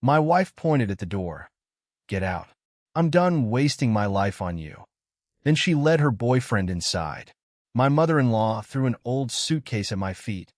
My wife pointed at the door. "Get out. I'm done wasting my life on you." Then she led her boyfriend inside. My mother-in-law threw an old suitcase at my feet.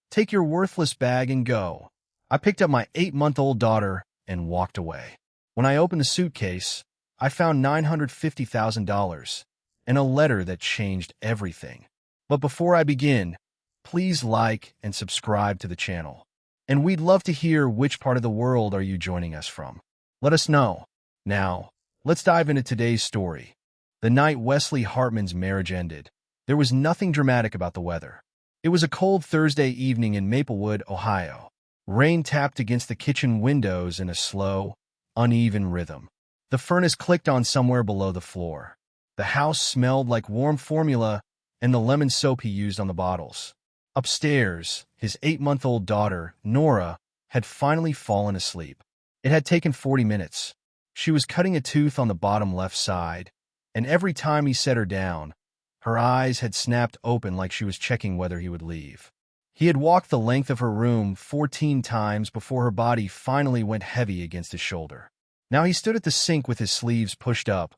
"Take your worthless bag and go." I picked up my 8-month-old daughter and walked away. When I opened the suitcase, I found $950,000 and a letter that changed everything. But before I begin, please like and subscribe to the channel. And we'd love to hear which part of the world are you joining us from. Let us know. Now, let's dive into today's story. The night Wesley Hartman's marriage ended, there was nothing dramatic about the weather. It was a cold Thursday evening in Maplewood, Ohio. Rain tapped against the kitchen windows in a slow, uneven rhythm. The furnace clicked on somewhere below the floor. The house smelled like warm formula and the lemon soap he used on the bottles. Upstairs, his 8-month-old daughter, Nora, had finally fallen asleep. It had taken 40 minutes. She was cutting a tooth on the bottom left side, and every time he set her down, her eyes had snapped open like she was checking whether he would leave. He had walked the length of her room 14 times before her body finally went heavy against his shoulder. Now he stood at the sink with his sleeves pushed up,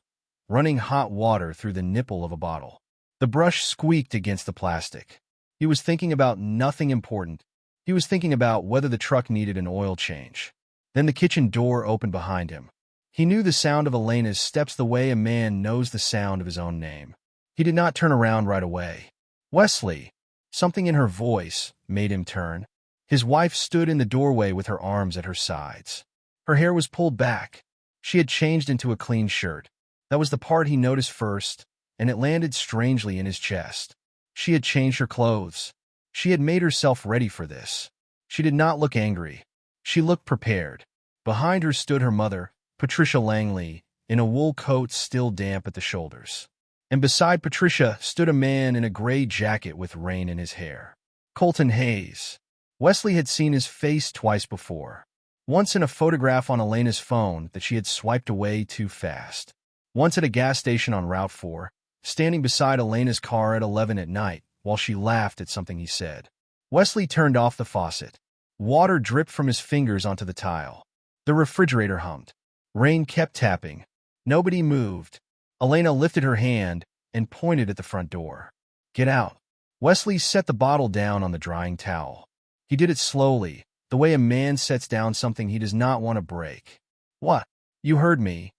running hot water through the nipple of a bottle. The brush squeaked against the plastic. He was thinking about nothing important. He was thinking about whether the truck needed an oil change. Then the kitchen door opened behind him. He knew the sound of Elena's steps the way a man knows the sound of his own name. He did not turn around right away. "Wesley!" Something in her voice made him turn. His wife stood in the doorway with her arms at her sides. Her hair was pulled back. She had changed into a clean shirt. That was the part he noticed first, and it landed strangely in his chest. She had changed her clothes. She had made herself ready for this. She did not look angry. She looked prepared. Behind her stood her mother, Patricia Langley, in a wool coat still damp at the shoulders. And beside Patricia stood a man in a gray jacket with rain in his hair. Colton Hayes. Wesley had seen his face twice before. Once in a photograph on Elena's phone that she had swiped away too fast. Once at a gas station on Route 4, standing beside Elena's car at 11 at night while she laughed at something he said. Wesley turned off the faucet. Water dripped from his fingers onto the tile. The refrigerator hummed. Rain kept tapping. Nobody moved. Elena lifted her hand and pointed at the front door. "Get out." Wesley set the bottle down on the drying towel. He did it slowly, the way a man sets down something he does not want to break. "What?" "You heard me."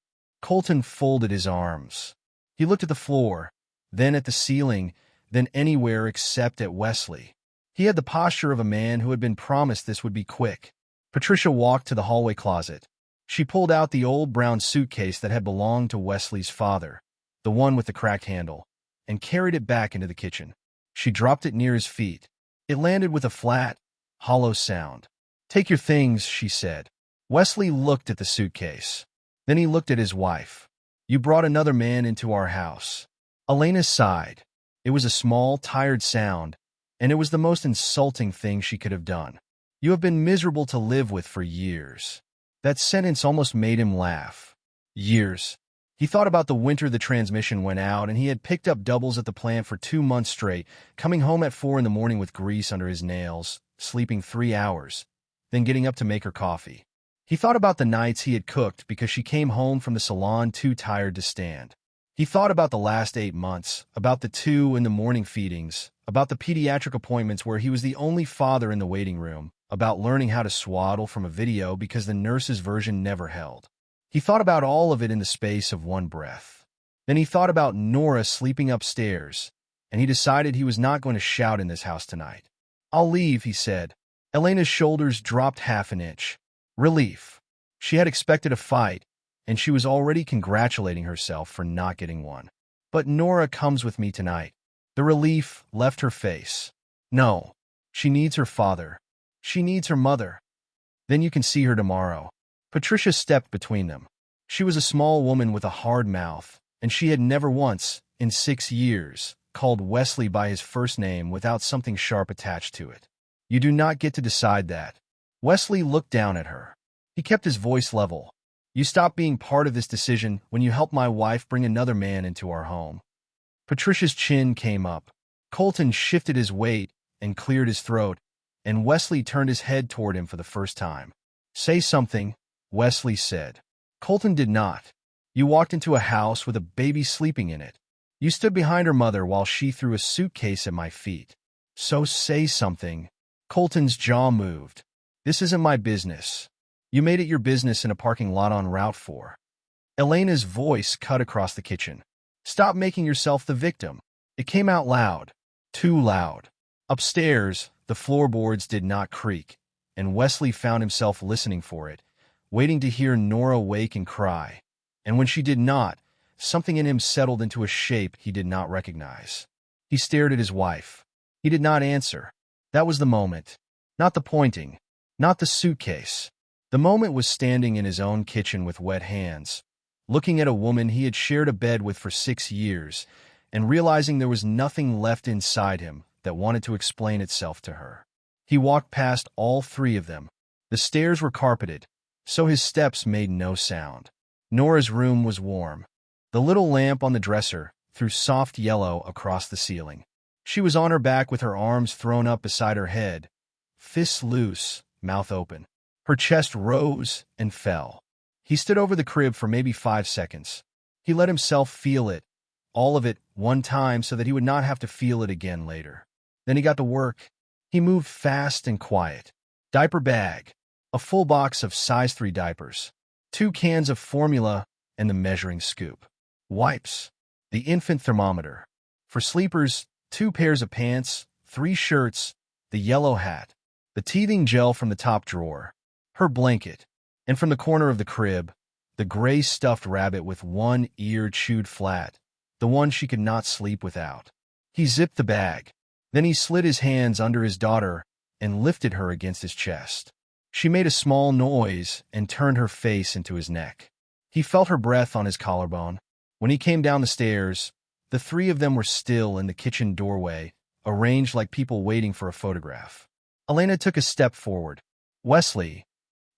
Colton folded his arms. He looked at the floor, then at the ceiling, then anywhere except at Wesley. He had the posture of a man who had been promised this would be quick. Patricia walked to the hallway closet. She pulled out the old brown suitcase that had belonged to Wesley's father, the one with the cracked handle, and carried it back into the kitchen. She dropped it near his feet. It landed with a flat, hollow sound. "Take your things," she said. Wesley looked at the suitcase. Then he looked at his wife. "You brought another man into our house." Elena sighed. It was a small, tired sound, and it was the most insulting thing she could have done. "You have been miserable to live with for years." That sentence almost made him laugh. Years. He thought about the winter the transmission went out, and he had picked up doubles at the plant for 2 months straight, coming home at 4 in the morning with grease under his nails, sleeping 3 hours, then getting up to make her coffee. He thought about the nights he had cooked because she came home from the salon too tired to stand. He thought about the last 8 months, about the 2 in the morning feedings, about the pediatric appointments where he was the only father in the waiting room, about learning how to swaddle from a video because the nurse's version never held. He thought about all of it in the space of one breath. Then he thought about Nora sleeping upstairs, and he decided he was not going to shout in this house tonight. "I'll leave," he said. Elena's shoulders dropped half an inch. Relief. She had expected a fight, and she was already congratulating herself for not getting one. "But Nora comes with me tonight." The relief left her face. "No. She needs her father. She needs her mother. Then you can see her tomorrow." Patricia stepped between them. She was a small woman with a hard mouth, and she had never once, in 6 years, called Wesley by his first name without something sharp attached to it. "You do not get to decide that." Wesley looked down at her. He kept his voice level. "You stop being part of this decision when you help my wife bring another man into our home." Patricia's chin came up. Colton shifted his weight and cleared his throat, and Wesley turned his head toward him for the first time. "Say something," Wesley said. Colton did not. You walked into a house with a baby sleeping in it. You stood behind her mother while she threw a suitcase at my feet. So say something. Colton's jaw moved. This isn't my business. You made it your business in a parking lot on Route 4. Elena's voice cut across the kitchen. Stop making yourself the victim. It came out loud. Too loud. Upstairs, the floorboards did not creak, and Wesley found himself listening for it, waiting to hear Nora wake and cry. And when she did not, something in him settled into a shape he did not recognize. He stared at his wife. He did not answer. That was the moment. Not the pointing. Not the suitcase. The moment was standing in his own kitchen with wet hands, looking at a woman he had shared a bed with for 6 years, and realizing there was nothing left inside him that wanted to explain itself to her. He walked past all 3 of them. The stairs were carpeted, so his steps made no sound. Nora's room was warm. The little lamp on the dresser threw soft yellow across the ceiling. She was on her back with her arms thrown up beside her head, fists loose, mouth open. Her chest rose and fell. He stood over the crib for maybe 5 seconds. He let himself feel it, all of it, one time so that he would not have to feel it again later. Then he got to work. He moved fast and quiet. Diaper bag, a full box of size 3 diapers, 2 cans of formula and the measuring scoop. Wipes, the infant thermometer. For sleepers, 2 pairs of pants, 3 shirts, the yellow hat, the teething gel from the top drawer, her blanket, and from the corner of the crib, the gray stuffed rabbit with one ear chewed flat, the one she could not sleep without. He zipped the bag. Then he slid his hands under his daughter and lifted her against his chest. She made a small noise and turned her face into his neck. He felt her breath on his collarbone. When he came down the stairs, the 3 of them were still in the kitchen doorway, arranged like people waiting for a photograph. Elena took a step forward. Wesley.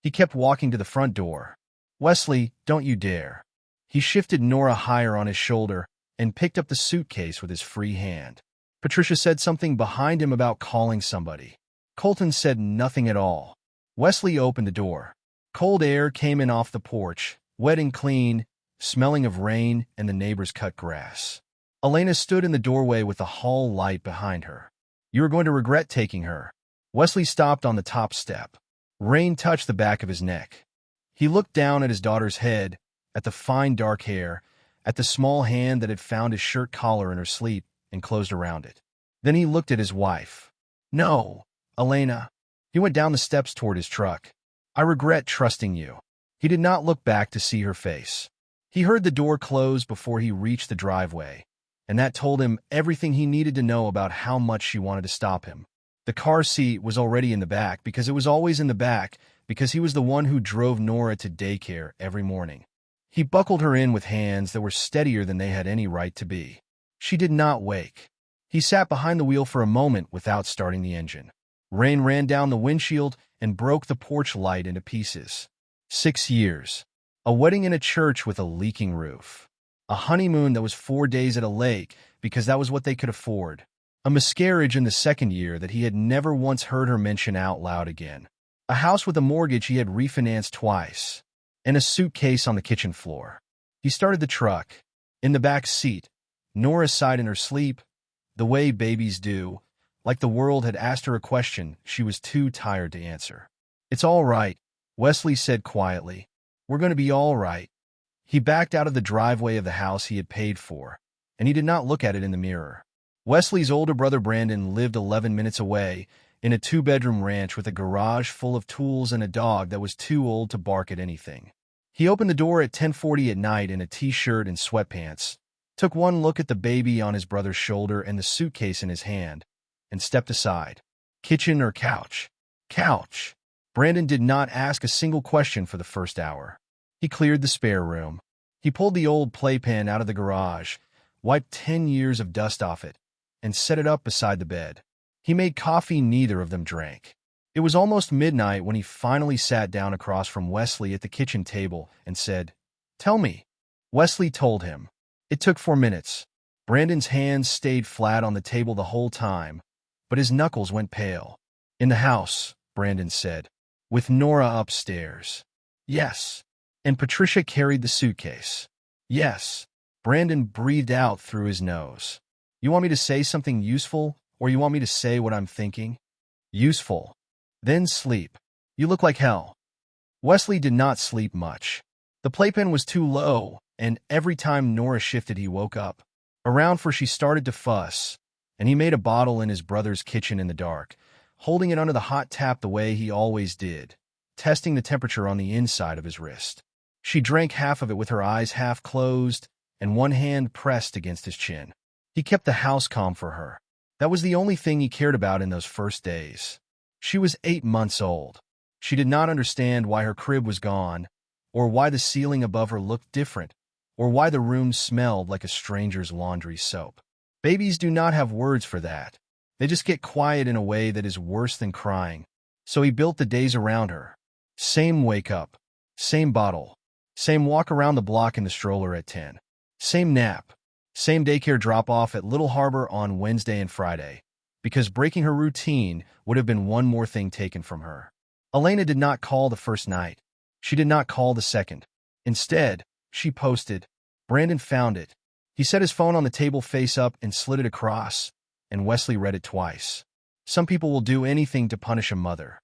He kept walking to the front door. Wesley, don't you dare. He shifted Nora higher on his shoulder and picked up the suitcase with his free hand. Patricia said something behind him about calling somebody. Colton said nothing at all. Wesley opened the door. Cold air came in off the porch, wet and clean, smelling of rain and the neighbor's cut grass. Elena stood in the doorway with the hall light behind her. You are going to regret taking her. Wesley stopped on the top step. Rain touched the back of his neck. He looked down at his daughter's head, at the fine dark hair, at the small hand that had found his shirt collar in her sleep and closed around it. Then he looked at his wife. No, Elena. He went down the steps toward his truck. I regret trusting you. He did not look back to see her face. He heard the door close before he reached the driveway, and that told him everything he needed to know about how much she wanted to stop him. The car seat was already in the back because it was always in the back because he was the one who drove Nora to daycare every morning. He buckled her in with hands that were steadier than they had any right to be. She did not wake. He sat behind the wheel for a moment without starting the engine. Rain ran down the windshield and broke the porch light into pieces. 6 years. A wedding in a church with a leaking roof. A honeymoon that was 4 days at a lake because that was what they could afford. A miscarriage in the 2nd year that he had never once heard her mention out loud again. A house with a mortgage he had refinanced twice. And a suitcase on the kitchen floor. He started the truck. In the back seat, Nora sighed in her sleep, the way babies do, like the world had asked her a question she was too tired to answer. It's all right, Wesley said quietly. We're going to be all right. He backed out of the driveway of the house he had paid for, and he did not look at it in the mirror. Wesley's older brother Brandon lived 11 minutes away in a 2-bedroom ranch with a garage full of tools and a dog that was too old to bark at anything. He opened the door at 10:40 at night in a t-shirt and sweatpants, took one look at the baby on his brother's shoulder and the suitcase in his hand, and stepped aside. Kitchen or couch? Couch. Brandon did not ask a single question for the first hour. He cleared the spare room. He pulled the old playpen out of the garage, wiped 10 years of dust off it, and set it up beside the bed. He made coffee neither of them drank. It was almost midnight when he finally sat down across from Wesley at the kitchen table and said, "Tell me." Wesley told him. It took 4 minutes. Brandon's hands stayed flat on the table the whole time, but his knuckles went pale. "In the house," Brandon said, "with Nora upstairs." Yes. And Patricia carried the suitcase. Yes. Brandon breathed out through his nose. You want me to say something useful, or you want me to say what I'm thinking? Useful. Then sleep. You look like hell. Wesley did not sleep much. The playpen was too low, and every time Nora shifted he woke up. Around for she started to fuss, and he made a bottle in his brother's kitchen in the dark, holding it under the hot tap the way he always did, testing the temperature on the inside of his wrist. She drank half of it with her eyes half closed and one hand pressed against his chin. He kept the house calm for her. That was the only thing he cared about in those first days. She was 8 months old. She did not understand why her crib was gone, or why the ceiling above her looked different, or why the room smelled like a stranger's laundry soap. Babies do not have words for that. They just get quiet in a way that is worse than crying. So he built the days around her. Same wake up, same bottle, same walk around the block in the stroller at 10, same nap, same daycare drop-off at Little Harbor on Wednesday and Friday, because breaking her routine would have been one more thing taken from her. Elena did not call the first night. She did not call the second. Instead, she posted. Brandon found it. He set his phone on the table face up and slid it across, and Wesley read it twice. Some people will do anything to punish a mother.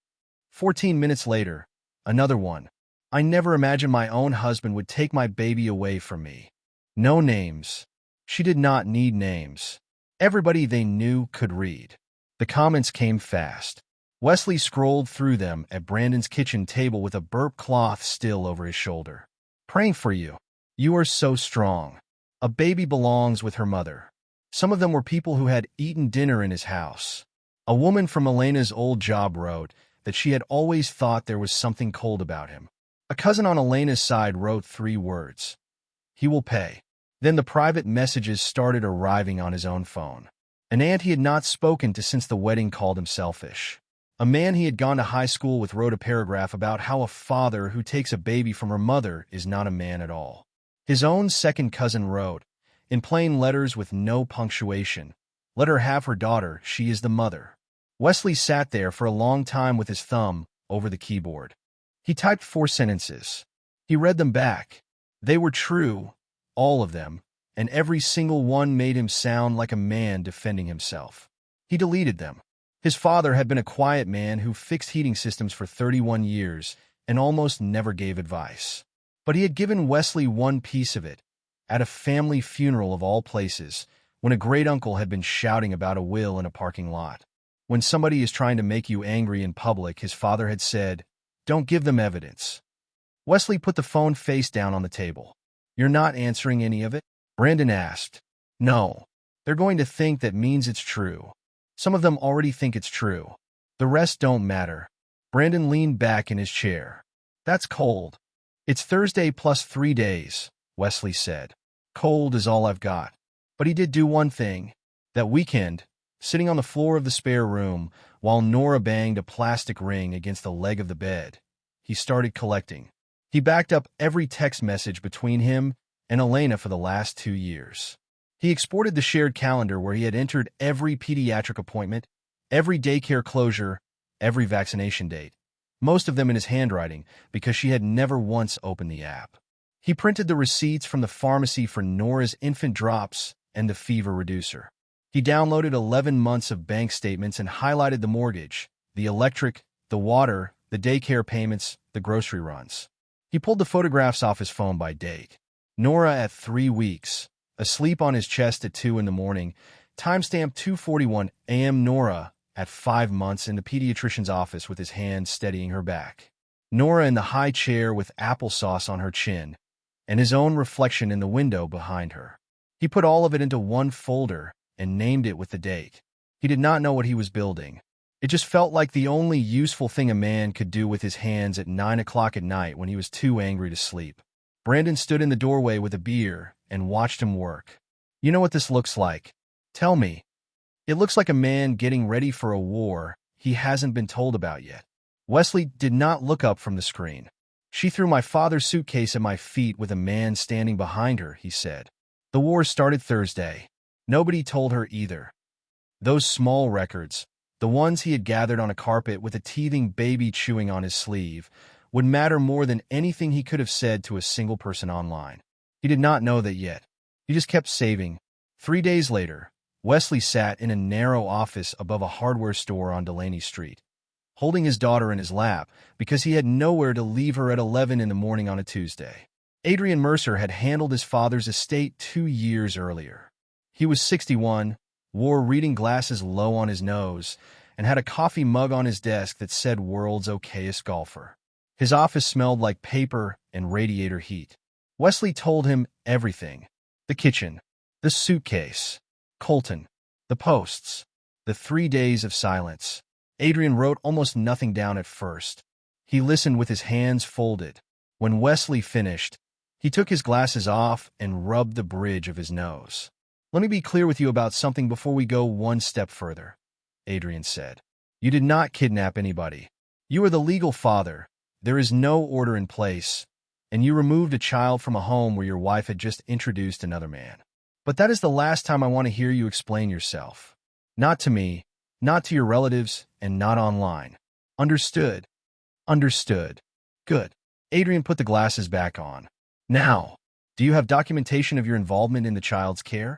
14 minutes later, another one. I never imagined my own husband would take my baby away from me. No names. She did not need names. Everybody they knew could read. The comments came fast. Wesley scrolled through them at Brandon's kitchen table with a burp cloth still over his shoulder. Praying for you. You are so strong. A baby belongs with her mother. Some of them were people who had eaten dinner in his house. A woman from Elena's old job wrote that she had always thought there was something cold about him. A cousin on Elena's side wrote 3 words. He will pay. Then the private messages started arriving on his own phone. An aunt he had not spoken to since the wedding called him selfish. A man he had gone to high school with wrote a paragraph about how a father who takes a baby from her mother is not a man at all. His own second cousin wrote, in plain letters with no punctuation, let her have her daughter, she is the mother. Wesley sat there for a long time with his thumb over the keyboard. He typed 4 sentences. He read them back. They were true, all of them, and every single one made him sound like a man defending himself. He deleted them. His father had been a quiet man who fixed heating systems for 31 years and almost never gave advice. But he had given Wesley one piece of it, at a family funeral of all places, when a great-uncle had been shouting about a will in a parking lot. When somebody is trying to make you angry in public, his father had said, don't give them evidence. Wesley put the phone face down on the table. You're not answering any of it? Brandon asked. No. They're going to think that means it's true. Some of them already think it's true. The rest don't matter. Brandon leaned back in his chair. That's cold. It's Thursday plus 3 days, Wesley said. Cold is all I've got. But he did do one thing. That weekend, sitting on the floor of the spare room, while Nora banged a plastic ring against the leg of the bed, he started collecting. He backed up every text message between him and Elena for the last 2 years. He exported the shared calendar where he had entered every pediatric appointment, every daycare closure, every vaccination date, most of them in his handwriting because she had never once opened the app. He printed the receipts from the pharmacy for Nora's infant drops and the fever reducer. He downloaded 11 months of bank statements and highlighted the mortgage, the electric, the water, the daycare payments, the grocery runs. He pulled the photographs off his phone by date. Nora at 3 weeks, asleep on his chest at 2 in the morning, timestamp 2:41 a.m. Nora at 5 months in the pediatrician's office with his hand steadying her back. Nora in the high chair with applesauce on her chin, and his own reflection in the window behind her. He put all of it into one folder and named it with the date. He did not know what he was building. It just felt like the only useful thing a man could do with his hands at 9 o'clock at night when he was too angry to sleep. Brandon stood in the doorway with a beer and watched him work. You know what this looks like? Tell me. It looks like a man getting ready for a war he hasn't been told about yet. Wesley did not look up from the screen. She threw my father's suitcase at my feet with a man standing behind her, he said. The war started Thursday. Nobody told her either. Those small records, the ones he had gathered on a carpet with a teething baby chewing on his sleeve, would matter more than anything he could have said to a single person online. He did not know that yet. He just kept saving. 3 days later, Wesley sat in a narrow office above a hardware store on Delaney Street, holding his daughter in his lap because he had nowhere to leave her at 11 in the morning on a Tuesday. Adrian Mercer had handled his father's estate 2 years earlier. He was 61, wore reading glasses low on his nose, and had a coffee mug on his desk that said "World's Okayest Golfer." His office smelled like paper and radiator heat. Wesley told him everything. The kitchen, the suitcase, Colton, the posts, the 3 days of silence. Adrian wrote almost nothing down at first. He listened with his hands folded. When Wesley finished, he took his glasses off and rubbed the bridge of his nose. "Let me be clear with you about something before we go one step further," Adrian said. "You did not kidnap anybody. You are the legal father. There is no order in place, and you removed a child from a home where your wife had just introduced another man. But that is the last time I want to hear you explain yourself. Not to me, not to your relatives, and not online. Understood?" "Understood." "Good." Adrian put the glasses back on. "Now, do you have documentation of your involvement in the child's care?"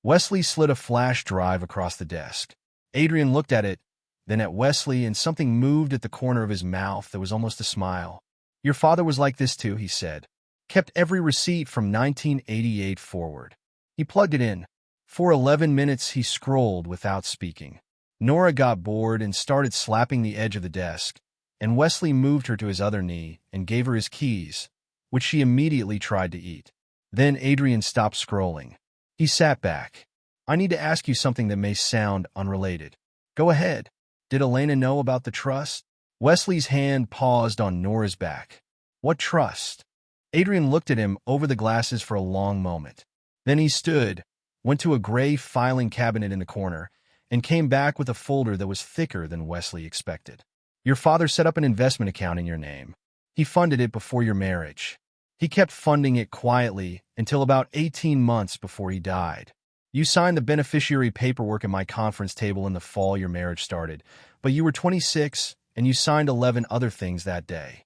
Wesley slid a flash drive across the desk. Adrian looked at it, then at Wesley, and something moved at the corner of his mouth that was almost a smile. "Your father was like this too," he said. "Kept every receipt from 1988 forward." He plugged it in. For 11 minutes he scrolled without speaking. Nora got bored and started slapping the edge of the desk, and Wesley moved her to his other knee and gave her his keys, which she immediately tried to eat. Then Adrian stopped scrolling. He sat back. "I need to ask you something that may sound unrelated." "Go ahead." "Did Elena know about the trust?" Wesley's hand paused on Nora's back. "What trust?" Adrian looked at him over the glasses for a long moment. Then he stood, went to a gray filing cabinet in the corner, and came back with a folder that was thicker than Wesley expected. "Your father set up an investment account in your name. He funded it before your marriage. He kept funding it quietly until about 18 months before he died. You signed the beneficiary paperwork at my conference table in the fall your marriage started, but you were 26, and you signed 11 other things that day.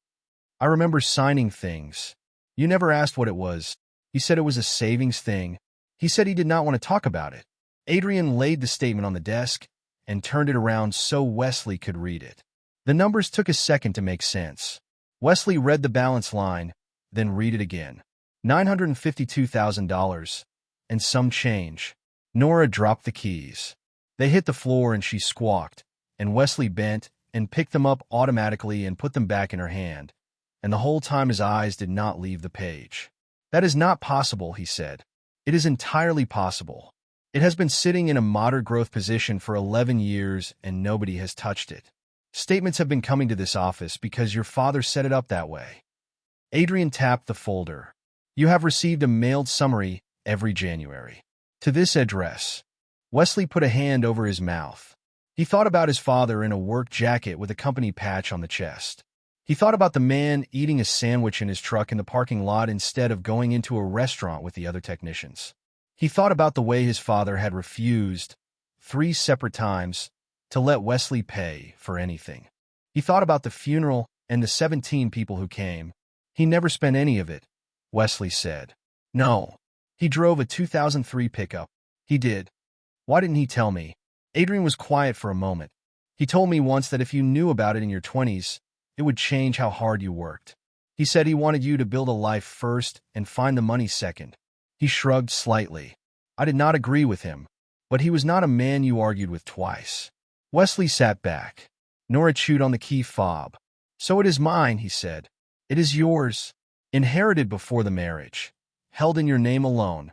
I remember signing things. You never asked what it was. He said it was a savings thing. He said he did not want to talk about it." Adrian laid the statement on the desk and turned it around so Wesley could read it. The numbers took a second to make sense. Wesley read the balance line, then read it again. $952,000 and some change. Nora dropped the keys. They hit the floor and she squawked, and Wesley bent and picked them up automatically and put them back in her hand, and the whole time his eyes did not leave the page. "That is not possible," he said. "It is entirely possible. It has been sitting in a moderate growth position for 11 years and nobody has touched it. Statements have been coming to this office because your father set it up that way." Adrian tapped the folder. "You have received a mailed summary every January. To this address." Wesley put a hand over his mouth. He thought about his father in a work jacket with a company patch on the chest. He thought about the man eating a sandwich in his truck in the parking lot instead of going into a restaurant with the other technicians. He thought about the way his father had refused, 3 separate times, to let Wesley pay for anything. He thought about the funeral and the 17 people who came. "He never spent any of it," Wesley said. "No. He drove a 2003 pickup." "He did. Why didn't he tell me?" Adrian was quiet for a moment. "He told me once that if you knew about it in your 20s, it would change how hard you worked. He said he wanted you to build a life first and find the money second." He shrugged slightly. "I did not agree with him, but he was not a man you argued with twice." Wesley sat back. Nora chewed on the key fob. "So it is mine," he said. "It is yours. Inherited before the marriage. Held in your name alone.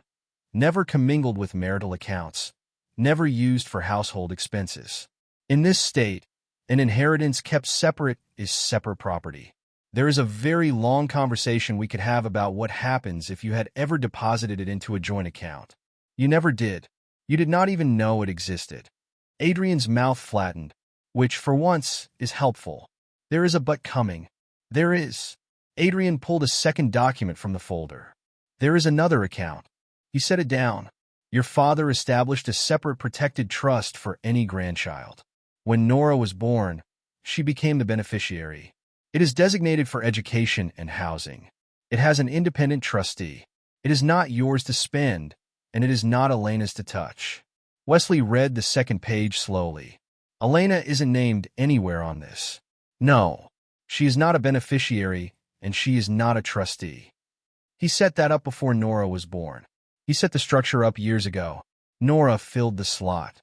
Never commingled with marital accounts. Never used for household expenses. In this state, an inheritance kept separate is separate property. There is a very long conversation we could have about what happens if you had ever deposited it into a joint account. You never did. You did not even know it existed." Adrian's mouth flattened, which, for once, is helpful. "There is a but coming." "There is." Adrian pulled a second document from the folder. "There is another account." He set it down. "Your father established a separate protected trust for any grandchild. When Nora was born, she became the beneficiary. It is designated for education and housing. It has an independent trustee. It is not yours to spend, and it is not Elena's to touch. Wesley read the second page slowly. Elena isn't named anywhere on this. No, she is not a beneficiary, and she is not a trustee. He set that up before Nora was born. He set the structure up years ago. Nora filled the slot.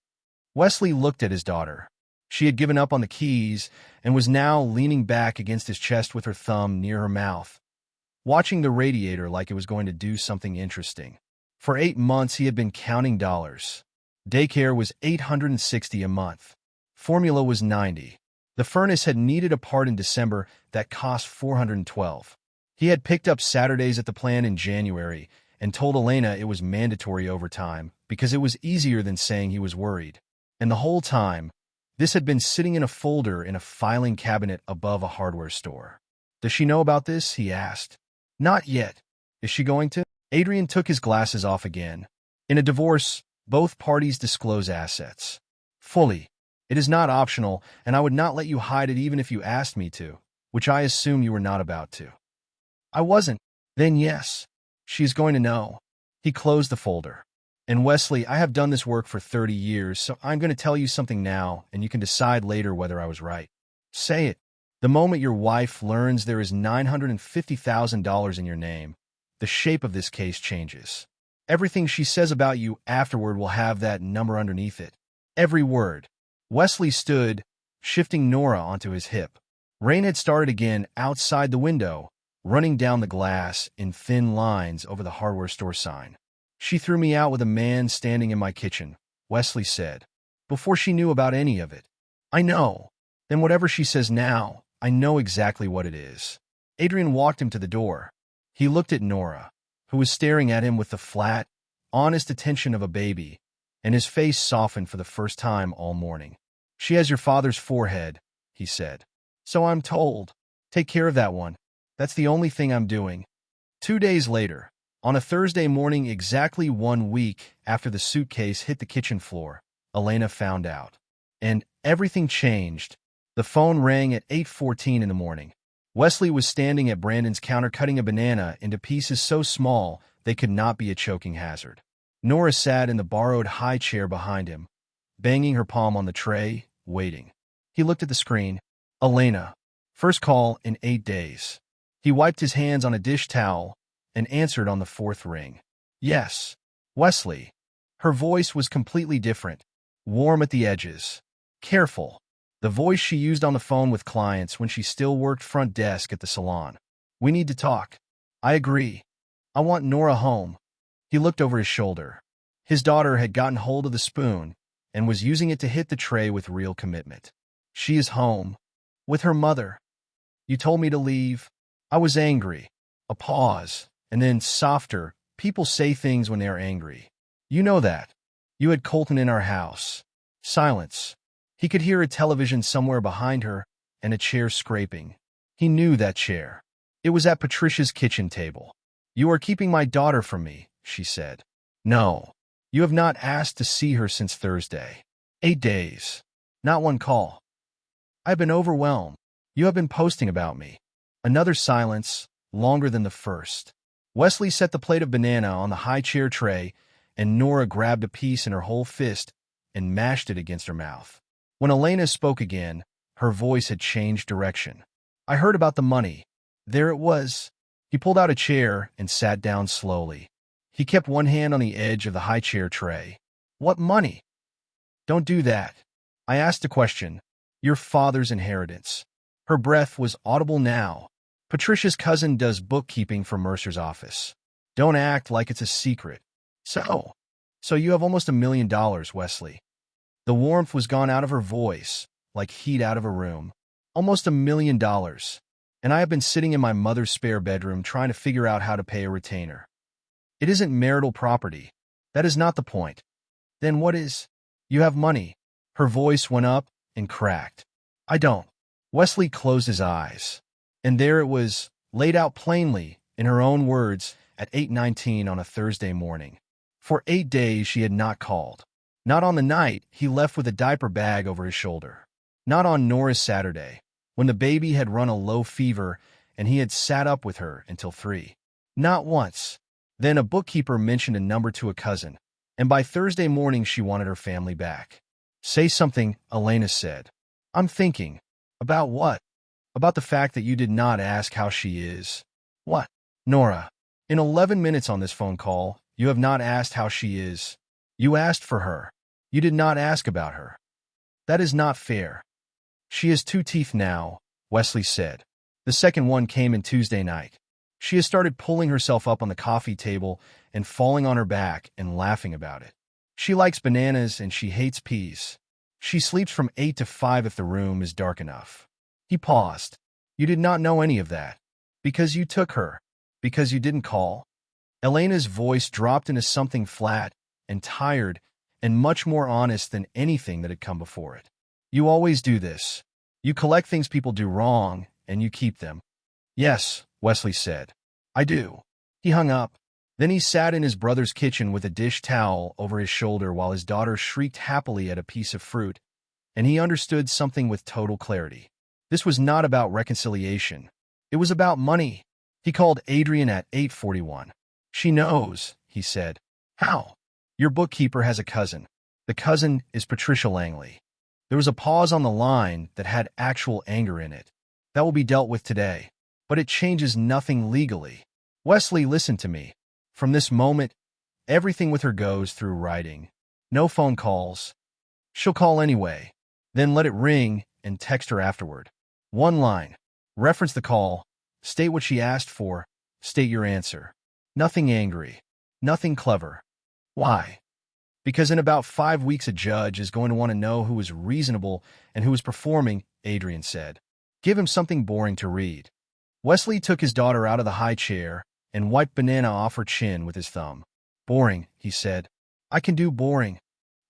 Wesley looked at his daughter. She had given up on the keys and was now leaning back against his chest with her thumb near her mouth, watching the radiator like it was going to do something interesting. For 8 months, he had been counting dollars. Daycare was $860 a month. Formula was $90. The furnace had needed a part in December that cost $412. He had picked up Saturdays at the plant in January and told Elena it was mandatory overtime because it was easier than saying he was worried. And the whole time, this had been sitting in a folder in a filing cabinet above a hardware store. Does she know about this? He asked. Not yet. Is she going to? Adrian took his glasses off again. In a divorce, both parties disclose assets. Fully. It is not optional, and I would not let you hide it even if you asked me to, which I assume you were not about to. I wasn't. Then yes. She is going to know. He closed the folder. And Wesley, I have done this work for 30 years, so I'm going to tell you something now, and you can decide later whether I was right. Say it. The moment your wife learns there is $950,000 in your name, the shape of this case changes. Everything she says about you afterward will have that number underneath it. Every word. Wesley stood, shifting Nora onto his hip. Rain had started again outside the window, running down the glass in thin lines over the hardware store sign. She threw me out with a man standing in my kitchen, Wesley said, before she knew about any of it. I know. Then whatever she says now, I know exactly what it is. Adrian walked him to the door. He looked at Nora, who was staring at him with the flat, honest attention of a baby, and his face softened for the first time all morning. She has your father's forehead, he said. So I'm told. Take care of that one. That's the only thing I'm doing. 2 days later, on a Thursday morning exactly 1 week after the suitcase hit the kitchen floor, Elena found out. And everything changed. The phone rang at 8:14 in the morning. Wesley was standing at Brandon's counter cutting a banana into pieces so small they could not be a choking hazard. Nora sat in the borrowed high chair behind him, banging her palm on the tray, waiting. He looked at the screen. Elena. First call in 8 days. He wiped his hands on a dish towel and answered on the 4th ring. Yes. Wesley. Her voice was completely different, warm at the edges. Careful. The voice she used on the phone with clients when she still worked front desk at the salon. We need to talk. I agree. I want Nora home. He looked over his shoulder. His daughter had gotten hold of the spoon and was using it to hit the tray with real commitment. She is home. With her mother. You told me to leave. I was angry. A pause, and then softer. People say things when they are angry. You know that. You had Colton in our house. Silence. He could hear a television somewhere behind her and a chair scraping. He knew that chair. It was at Patricia's kitchen table. You are keeping my daughter from me, she said. No. You have not asked to see her since Thursday. 8 days. Not one call. I have been overwhelmed. You have been posting about me. Another silence, longer than the first. Wesley set the plate of banana on the high chair tray, and Nora grabbed a piece in her whole fist and mashed it against her mouth. When Elena spoke again, her voice had changed direction. I heard about the money. There it was. He pulled out a chair and sat down slowly. He kept one hand on the edge of the high chair tray. What money? Don't do that. I asked a question. Your father's inheritance. Her breath was audible now. Patricia's cousin does bookkeeping for Mercer's office. Don't act like it's a secret. So you have almost $1 million, Wesley. The warmth was gone out of her voice, like heat out of a room. Almost $1 million. And I have been sitting in my mother's spare bedroom trying to figure out how to pay a retainer. It isn't marital property. That is not the point. Then what is? You have money. Her voice went up and cracked. I don't. Wesley closed his eyes. And there it was, laid out plainly, in her own words, at 8:19 on a Thursday morning. For 8 days she had not called. Not on the night he left with a diaper bag over his shoulder. Not on Nora's Saturday. when the baby had run a low fever and he had sat up with her until 3. Not once. Then a bookkeeper mentioned a number to a cousin, and by Thursday morning she wanted her family back. Say something, Elena said. I'm thinking. About what? About the fact that you did not ask how she is. What? Nora, in 11 minutes on this phone call, you have not asked how she is. You asked for her. You did not ask about her. That is not fair. She has 2 teeth now, Wesley said. The second one came in Tuesday night. She has started pulling herself up on the coffee table and falling on her back and laughing about it. She likes bananas and she hates peas. She sleeps from 8 to 5 if the room is dark enough. He paused. You did not know any of that. Because you took her. Because you didn't call. Elena's voice dropped into something flat and tired and much more honest than anything that had come before it. You always do this. You collect things people do wrong and you keep them. Yes, Wesley said. I do. He hung up. Then he sat in his brother's kitchen with a dish towel over his shoulder while his daughter shrieked happily at a piece of fruit, and he understood something with total clarity. This was not about reconciliation. It was about money. He called Adrian at 8:41. She knows, he said. How? Your bookkeeper has a cousin. The cousin is Patricia Langley. There was a pause on the line that had actual anger in it. That will be dealt with today. But it changes nothing legally. Wesley, listen to me. From this moment, everything with her goes through writing. No phone calls. She'll call anyway. Then let it ring and text her afterward. 1 line. Reference the call. State what she asked for. State your answer. Nothing angry. Nothing clever. Why? Because in about 5 weeks a judge is going to want to know who is reasonable and who is performing, Adrian said. Give him something boring to read. Wesley took his daughter out of the high chair and wiped banana off her chin with his thumb. Boring, he said. I can do boring.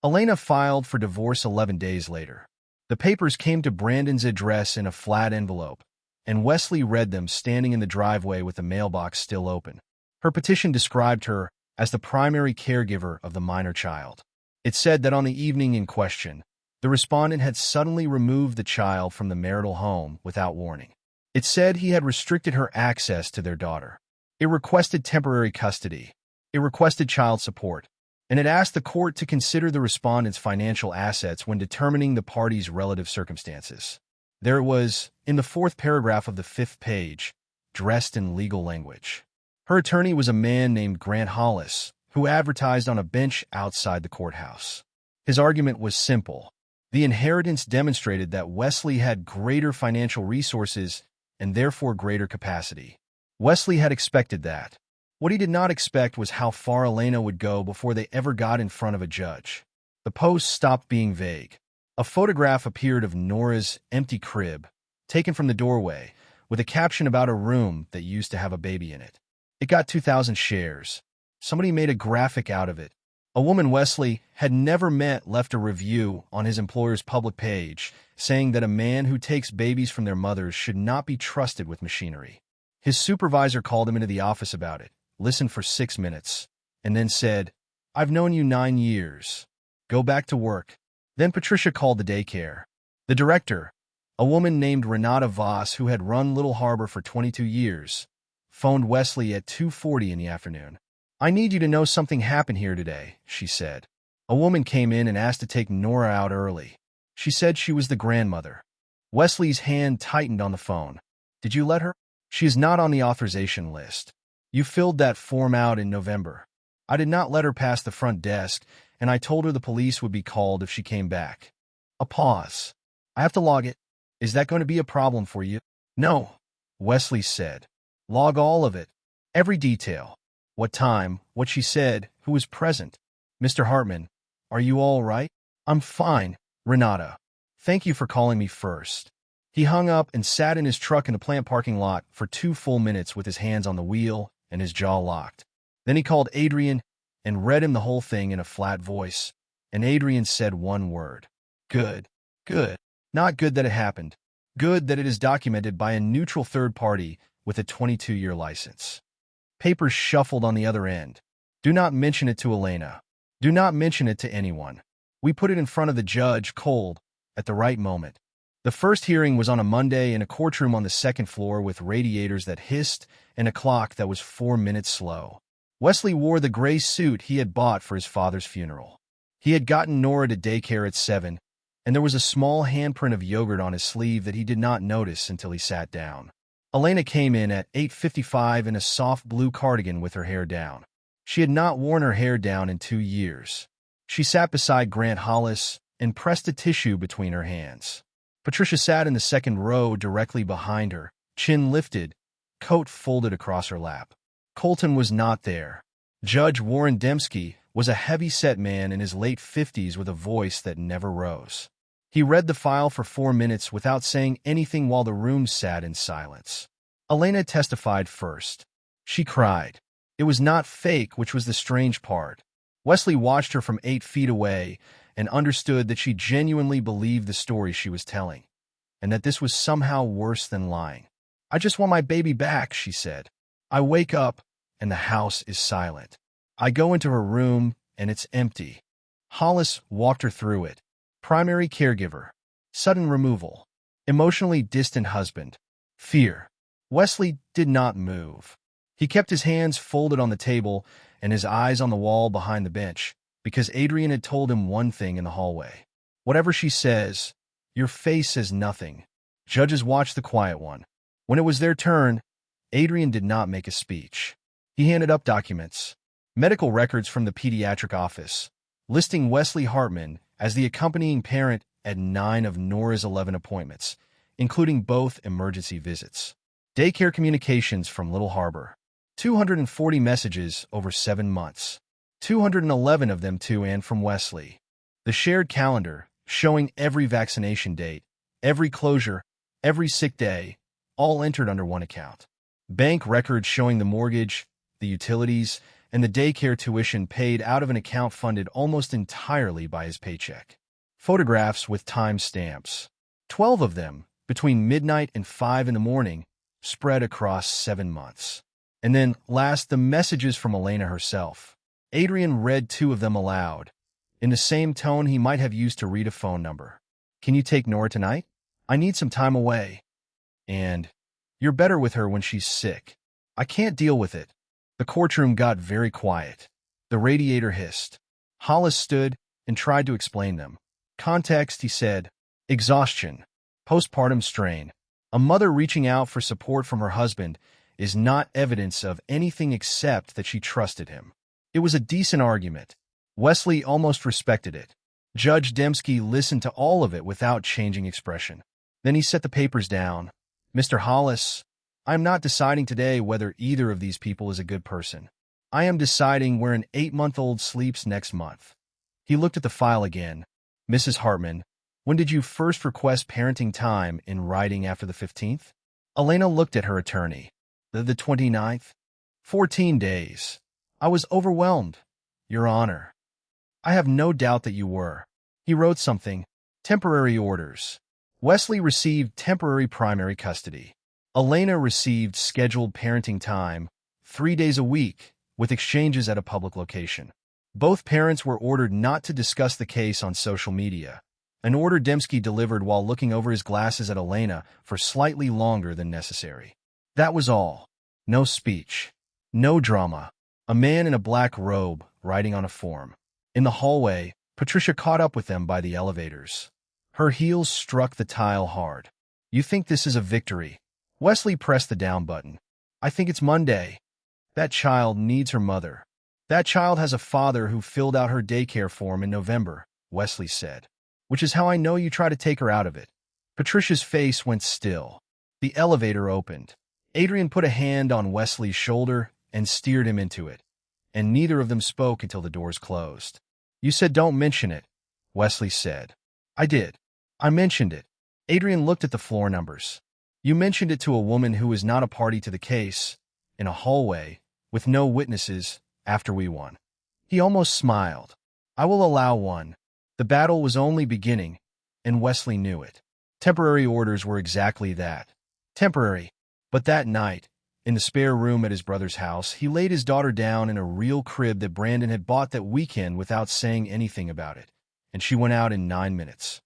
Elena filed for divorce 11 days later. The papers came to Brandon's address in a flat envelope, and Wesley read them standing in the driveway with the mailbox still open. Her petition described her as the primary caregiver of the minor child. It said that on the evening in question, the respondent had suddenly removed the child from the marital home without warning. It said he had restricted her access to their daughter. It requested temporary custody. It requested child support. And it asked the court to consider the respondent's financial assets when determining the parties' relative circumstances. There it was, in the 4th paragraph of the 5th page, dressed in legal language. Her attorney was a man named Grant Hollis, who advertised on a bench outside the courthouse. His argument was simple. The inheritance demonstrated that Wesley had greater financial resources and therefore greater capacity. Wesley had expected that. What he did not expect was how far Elena would go before they ever got in front of a judge. The post stopped being vague. A photograph appeared of Nora's empty crib, taken from the doorway, with a caption about a room that used to have a baby in it. It got 2,000 shares. Somebody made a graphic out of it. A woman Wesley had never met left a review on his employer's public page, saying that a man who takes babies from their mothers should not be trusted with machinery. His supervisor called him into the office about it, listened for 6 minutes, and then said, I've known you 9 years. Go back to work. Then Patricia called the daycare. The director, a woman named Renata Voss who had run Little Harbor for 22 years, phoned Wesley at 2:40 in the afternoon. I need you to know something happened here today, she said. A woman came in and asked to take Nora out early. She said she was the grandmother. Wesley's hand tightened on the phone. Did you let her? She is not on the authorization list. You filled that form out in November. I did not let her pass the front desk, and I told her the police would be called if she came back. A pause. I have to log it. Is that going to be a problem for you? No, Wesley said. Log all of it. Every detail. What time, what she said, who was present. Mr. Hartman, are you all right? I'm fine, Renata. Thank you for calling me first. He hung up and sat in his truck in the plant parking lot for 2 full minutes with his hands on the wheel and his jaw locked. Then he called Adrian and read him the whole thing in a flat voice, and Adrian said one word. Good. Good. Not good that it happened. Good that it is documented by a neutral third party with a 22-year license. Papers shuffled on the other end. Do not mention it to Elena. Do not mention it to anyone. We put it in front of the judge cold, at the right moment. The first hearing was on a Monday in a courtroom on the second floor with radiators that hissed and a clock that was 4 minutes slow. Wesley wore the gray suit he had bought for his father's funeral. He had gotten Nora to daycare at 7, and there was a small handprint of yogurt on his sleeve that he did not notice until he sat down. Elena came in at 8:55 in a soft blue cardigan with her hair down. She had not worn her hair down in 2 years. She sat beside Grant Hollis and pressed a tissue between her hands. Patricia sat in the second row directly behind her, chin lifted, coat folded across her lap. Colton was not there. Judge Warren Dembski was a heavy-set man in his late 50s with a voice that never rose. He read the file for 4 minutes without saying anything while the room sat in silence. Elena testified first. She cried. It was not fake, which was the strange part. Wesley watched her from 8 feet away and understood that she genuinely believed the story she was telling, and that this was somehow worse than lying. "I just want my baby back," she said. "I wake up, and the house is silent. I go into her room, and it's empty." Hollis walked her through it. Primary caregiver. Sudden removal. Emotionally distant husband. Fear. Wesley did not move. He kept his hands folded on the table and his eyes on the wall behind the bench, because Adrian had told him one thing in the hallway. "Whatever she says, your face says nothing." Judges watched the quiet one. When it was their turn, Adrian did not make a speech. He handed up documents. Medical records from the pediatric office, listing Wesley Hartman as the accompanying parent at 9 of Nora's 11 appointments, including both emergency visits. Daycare communications from Little Harbor. 240 messages over 7 months. 211 of them to and from Wesley. The shared calendar, showing every vaccination date, every closure, every sick day, all entered under one account. Bank records showing the mortgage, the utilities, and the daycare tuition paid out of an account funded almost entirely by his paycheck. Photographs with time stamps. 12 of them, between midnight and 5 in the morning, spread across 7 months. And then, last, the messages from Elena herself. Adrian read 2 of them aloud, in the same tone he might have used to read a phone number. "Can you take Nora tonight? I need some time away." And, "You're better with her when she's sick. I can't deal with it." The courtroom got very quiet. The radiator hissed. Hollis stood and tried to explain them. Context, he said. Exhaustion. Postpartum strain. A mother reaching out for support from her husband is not evidence of anything except that she trusted him. It was a decent argument. Wesley almost respected it. Judge Dembski listened to all of it without changing expression. Then he set the papers down. "Mr. Hollis, I am not deciding today whether either of these people is a good person. I am deciding where an 8-month-old sleeps next month." He looked at the file again. "Mrs. Hartman, when did you first request parenting time in writing after the 15th? Elena looked at her attorney. The 29th? 14 days. I was overwhelmed, Your Honor. I have no doubt that you were. He wrote something. Temporary orders. Wesley received temporary primary custody. Elena received scheduled parenting time, 3 days a week, with exchanges at a public location. Both parents were ordered not to discuss the case on social media, an order Dembski delivered while looking over his glasses at Elena for slightly longer than necessary. That was all. No speech. No drama. A man in a black robe writing on a form. In the hallway, Patricia caught up with them by the elevators. Her heels struck the tile hard. "You think this is a victory?" Wesley pressed the down button. "I think it's Monday. That child needs her mother. That child has a father who filled out her daycare form in November," Wesley said. "Which is how I know you try to take her out of it." Patricia's face went still. The elevator opened. Adrian put a hand on Wesley's shoulder and steered him into it, and neither of them spoke until the doors closed. "You said don't mention it," Wesley said. "I did. I mentioned it." Adrian looked at the floor numbers. "You mentioned it to a woman who was not a party to the case, in a hallway, with no witnesses, after we won." He almost smiled. "I will allow one. The battle was only beginning, and Wesley knew it. Temporary orders were exactly that. Temporary. But that night, in the spare room at his brother's house, he laid his daughter down in a real crib that Brandon had bought that weekend without saying anything about it, and she went out in 9 minutes.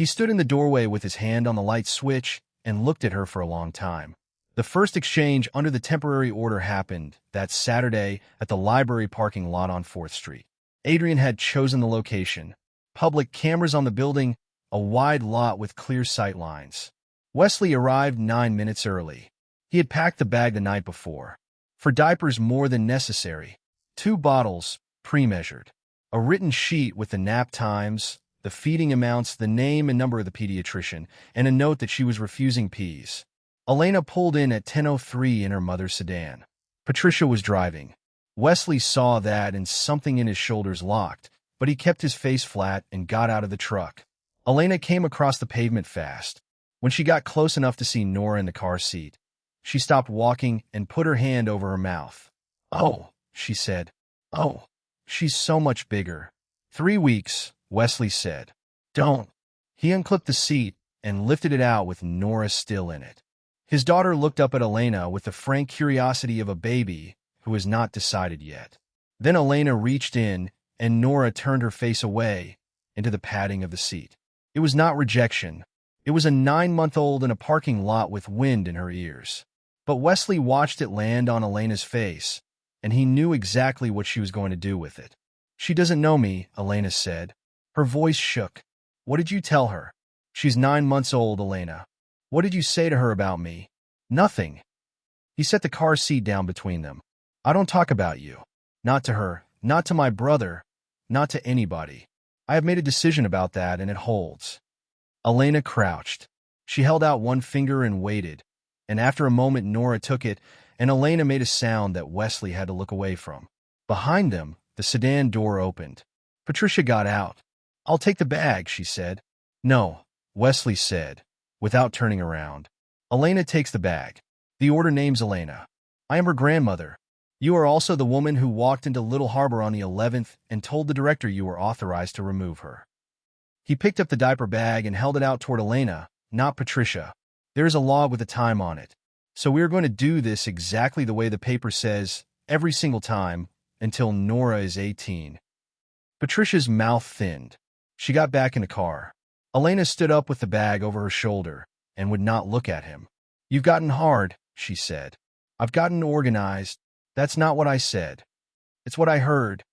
He stood in the doorway with his hand on the light switch and looked at her for a long time. The first exchange under the temporary order happened that Saturday at the library parking lot on 4th Street. Adrian had chosen the location. Public cameras on the building, a wide lot with clear sight lines. Wesley arrived 9 minutes early. He had packed the bag the night before. For diapers more than necessary. 2 bottles, pre-measured. A written sheet with the nap times, the feeding amounts, the name and number of the pediatrician, and a note that she was refusing peas. Elena pulled in at 10:03 in her mother's sedan. Patricia was driving. Wesley saw that and something in his shoulders locked, but he kept his face flat and got out of the truck. Elena came across the pavement fast. When she got close enough to see Nora in the car seat, she stopped walking and put her hand over her mouth. "Oh," she said. "Oh, she's so much bigger." 3 weeks, Wesley said. "Don't." He unclipped the seat and lifted it out with Nora still in it. His daughter looked up at Elena with the frank curiosity of a baby who has not decided yet. Then Elena reached in, and Nora turned her face away into the padding of the seat. It was not rejection. It was a 9-month-old in a parking lot with wind in her ears. But Wesley watched it land on Elena's face, and he knew exactly what she was going to do with it. "She doesn't know me," Elena said. Her voice shook. "What did you tell her?" "She's 9 months old, Elena." "What did you say to her about me?" "Nothing." He set the car seat down between them. "I don't talk about you. Not to her, not to my brother, not to anybody. I have made a decision about that, and it holds." Elena crouched. She held out one finger and waited, and after a moment Nora took it, and Elena made a sound that Wesley had to look away from. Behind them, the sedan door opened. Patricia got out. "I'll take the bag," she said. "No," Wesley said, without turning around. "Elena takes the bag. The order names Elena. I am her grandmother. You are also the woman who walked into Little Harbor on the 11th and told the director you were authorized to remove her." He picked up the diaper bag and held it out toward Elena, not Patricia. "There is a log with a time on it. So we are going to do this exactly the way the paper says, every single time, until Nora is 18. Patricia's mouth thinned. She got back in the car. Elena stood up with the bag over her shoulder and would not look at him. "You've gotten hard," she said. "I've gotten organized." "That's not what I said." "It's what I heard."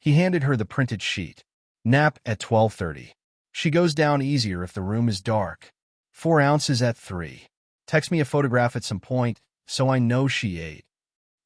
He handed her the printed sheet. "Nap at 12:30. She goes down easier if the room is dark. 4 ounces at 3. Text me a photograph at some point so I know she ate."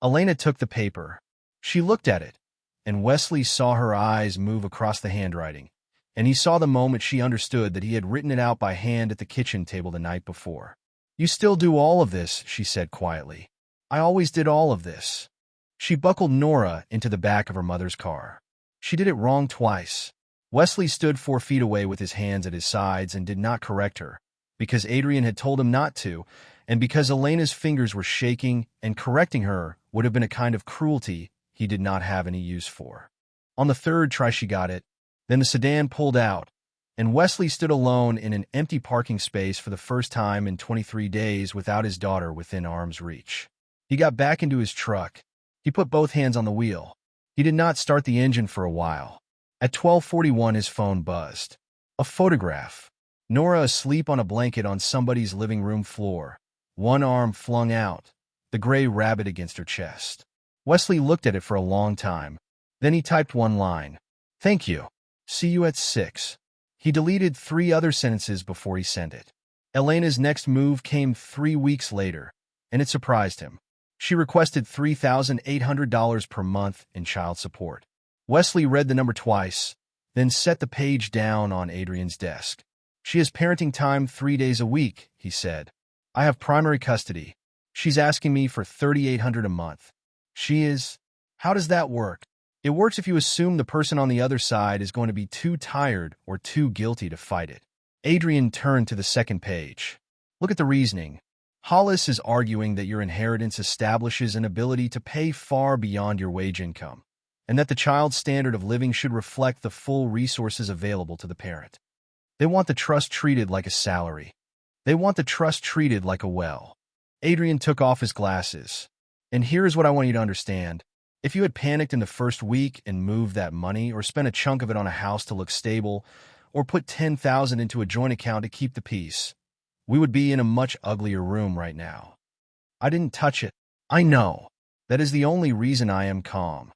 Elena took the paper. She looked at it, and Wesley saw her eyes move across the handwriting, and he saw the moment she understood that he had written it out by hand at the kitchen table the night before. "You still do all of this," she said quietly. "I always did all of this." She buckled Nora into the back of her mother's car. She did it wrong twice. Wesley stood 4 feet away with his hands at his sides and did not correct her, because Adrian had told him not to, and because Elena's fingers were shaking, and correcting her would have been a kind of cruelty he did not have any use for. On the 3rd try she got it. Then the sedan pulled out, and Wesley stood alone in an empty parking space for the first time in 23 days without his daughter within arm's reach. He got back into his truck. He put both hands on the wheel. He did not start the engine for a while. At 12:41 his phone buzzed. A photograph. Nora asleep on a blanket on somebody's living room floor, one arm flung out, the gray rabbit against her chest. Wesley looked at it for a long time. Then he typed one line. "Thank you. See you at 6. He deleted 3 other sentences before he sent it. Elena's next move came 3 weeks later, and it surprised him. She requested $3,800 per month in child support. Wesley read the number twice, then set the page down on Adrian's desk. "She has parenting time 3 days a week," he said. "I have primary custody. She's asking me for $3,800 a month. She is... How does that work?" "It works if you assume the person on the other side is going to be too tired or too guilty to fight it." Adrian turned to the second page. "Look at the reasoning. Hollis is arguing that your inheritance establishes an ability to pay far beyond your wage income, and that the child's standard of living should reflect the full resources available to the parent. They want the trust treated like a salary. They want the trust treated like a well." Adrian took off his glasses. "And here's what I want you to understand. If you had panicked in the first week and moved that money or spent a chunk of it on a house to look stable, or put 10,000 into a joint account to keep the peace, we would be in a much uglier room right now. I didn't touch it. I know. That is the only reason I am calm.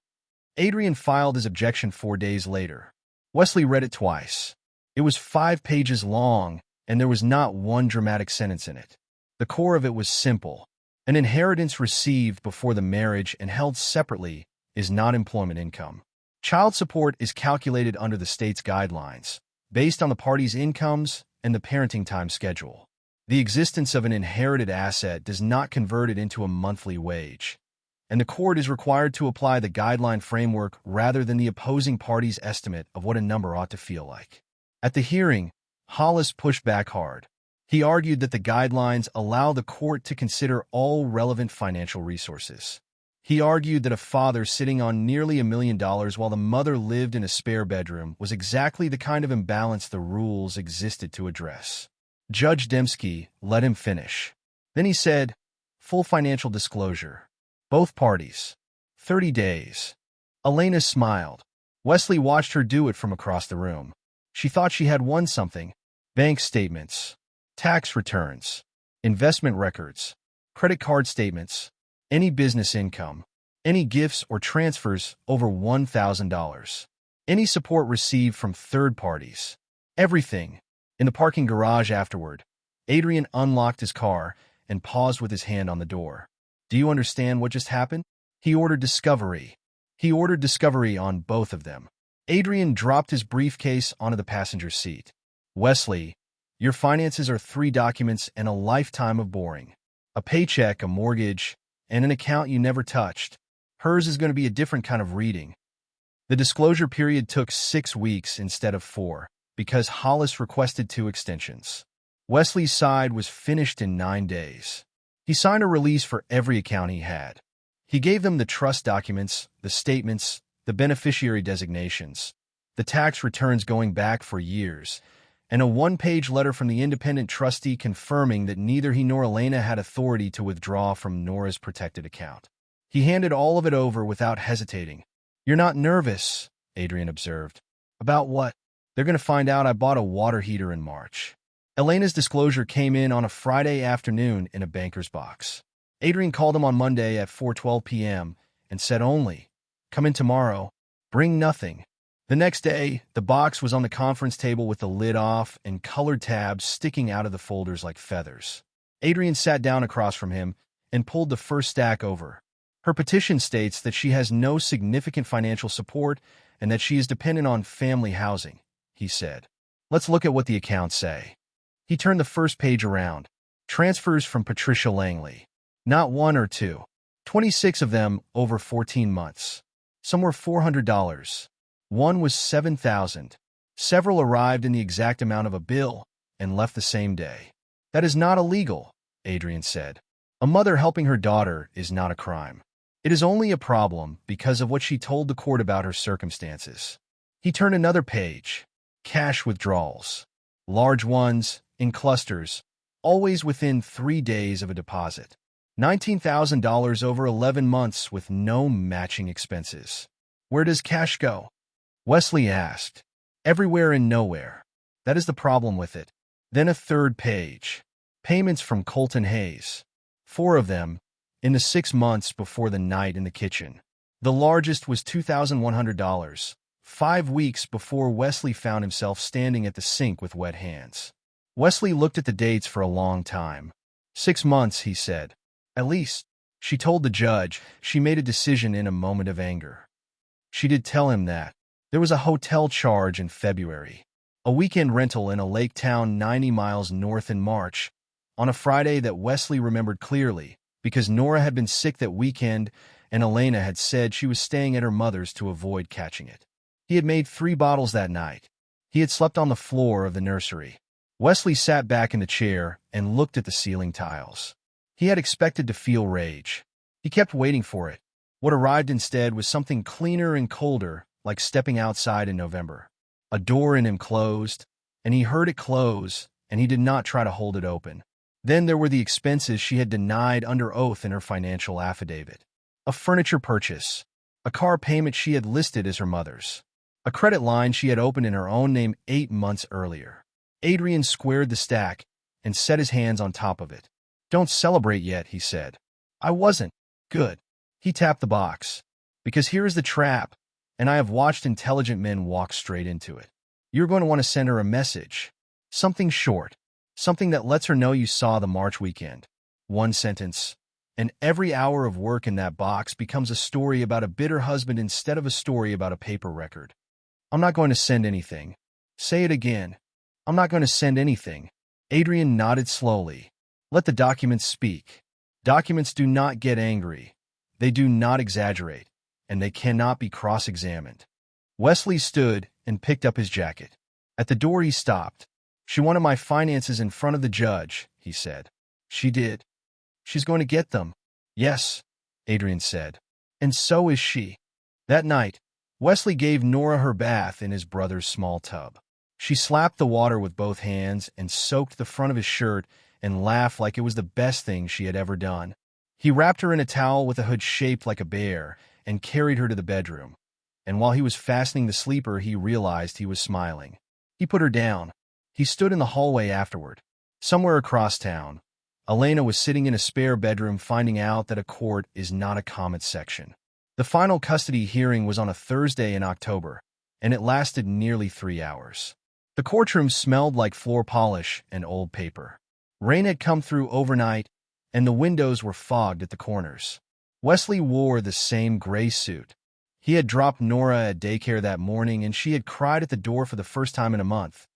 Adrian filed his objection 4 days later. Wesley read it twice. It was 5 pages long, and there was not one dramatic sentence in it. The core of it was simple. An inheritance received before the marriage and held separately is not employment income. Child support is calculated under the state's guidelines, based on the parties' incomes and the parenting time schedule. The existence of an inherited asset does not convert it into a monthly wage, and the court is required to apply the guideline framework rather than the opposing party's estimate of what a number ought to feel like. At the hearing, Hollis pushed back hard. He argued that the guidelines allow the court to consider all relevant financial resources. He argued that a father sitting on nearly $1 million while the mother lived in a spare bedroom was exactly the kind of imbalance the rules existed to address. Judge Dembski let him finish. Then he said, "Full financial disclosure. Both parties. 30 days. Elena smiled. Wesley watched her do it from across the room. She thought she had won something. Bank statements, tax returns, investment records, credit card statements, any business income, any gifts or transfers over $1,000, any support received from third parties. Everything. In the parking garage afterward, Adrian unlocked his car and paused with his hand on the door. Do you understand what just happened? He ordered discovery. He ordered discovery on both of them. Adrian dropped his briefcase onto the passenger seat. Wesley, your finances are 3 documents and a lifetime of boring. A paycheck, a mortgage, and an account you never touched. Hers is going to be a different kind of reading. The disclosure period took 6 weeks instead of 4, because Hollis requested 2 extensions. Wesley's side was finished in 9 days. He signed a release for every account he had. He gave them the trust documents, the statements, the beneficiary designations, the tax returns going back for years, and a 1-page letter from the independent trustee confirming that neither he nor Elena had authority to withdraw from Nora's protected account. He handed all of it over without hesitating. You're not nervous, Adrian observed. About what? They're going to find out I bought a water heater in March. Elena's disclosure came in on a Friday afternoon in a banker's box. Adrian called him on Monday at 4:12 p.m. and said only, "Come in tomorrow. Bring nothing." The next day, the box was on the conference table with the lid off and colored tabs sticking out of the folders like feathers. Adrian sat down across from him and pulled the first stack over. Her petition states that she has no significant financial support and that she is dependent on family housing, he said. Let's look at what the accounts say. He turned the first page around. Transfers from Patricia Langley. Not 1 or 2. 26 of them over 14 months. Some were $400. One was $7,000. Several arrived in the exact amount of a bill and left the same day. That is not illegal, Adrian said. A mother helping her daughter is not a crime. It is only a problem because of what she told the court about her circumstances. He turned another page. Cash withdrawals. Large ones, in clusters, always within 3 days of a deposit. $19,000 over 11 months with no matching expenses. Where does cash go? Wesley asked. Everywhere and nowhere. That is the problem with it. Then a third page. Payments from Colton Hayes. 4 of them, in the 6 months before the night in the kitchen. The largest was $2,100, 5 weeks before Wesley found himself standing at the sink with wet hands. Wesley looked at the dates for a long time. 6 months, he said. At least, she told the judge. She made a decision in a moment of anger. She did tell him that. There was a hotel charge in February. A weekend rental in a lake town 90 miles north in March, on a Friday that Wesley remembered clearly, because Nora had been sick that weekend and Elena had said she was staying at her mother's to avoid catching it. He had made 3 bottles that night. He had slept on the floor of the nursery. Wesley sat back in the chair and looked at the ceiling tiles. He had expected to feel rage. He kept waiting for it. What arrived instead was something cleaner and colder, like stepping outside in November. A door in him closed, and he heard it close, and he did not try to hold it open. Then there were the expenses she had denied under oath in her financial affidavit. A furniture purchase. A car payment she had listed as her mother's. a credit line she had opened in her own name 8 months earlier. Adrian squared the stack and set his hands on top of it. "Don't celebrate yet," he said. "I wasn't." "Good." He tapped the box. "Because here is the trap, and I have watched intelligent men walk straight into it. You're going to want to send her a message. Something short. Something that lets her know you saw the March weekend. One sentence. And every hour of work in that box becomes a story about a bitter husband instead of a story about a paper record." "I'm not going to send anything." "Say it again." "I'm not going to send anything." Adrian nodded slowly. "Let the documents speak." Documents do not get angry. They do not exaggerate, and they cannot be cross-examined. Wesley stood and picked up his jacket. At the door he stopped. "She wanted my finances in front of the judge," he said. "She did." "She's going to get them." "Yes," Adrian said. "And so is she." That night, Wesley gave Nora her bath in his brother's small tub. She slapped the water with both hands and soaked the front of his shirt and laughed like it was the best thing she had ever done. He wrapped her in a towel with a hood shaped like a bear and carried her to the bedroom. And while he was fastening the sleeper, he realized he was smiling. He put her down. He stood in the hallway afterward. Somewhere across town, Elena was sitting in a spare bedroom finding out that a court is not a comment section. The final custody hearing was on a Thursday in October, and it lasted nearly 3 hours. The courtroom smelled like floor polish and old paper. Rain had come through overnight, and the windows were fogged at the corners. Wesley wore the same gray suit. He had dropped Nora at daycare that morning, and she had cried at the door for the first time in a month.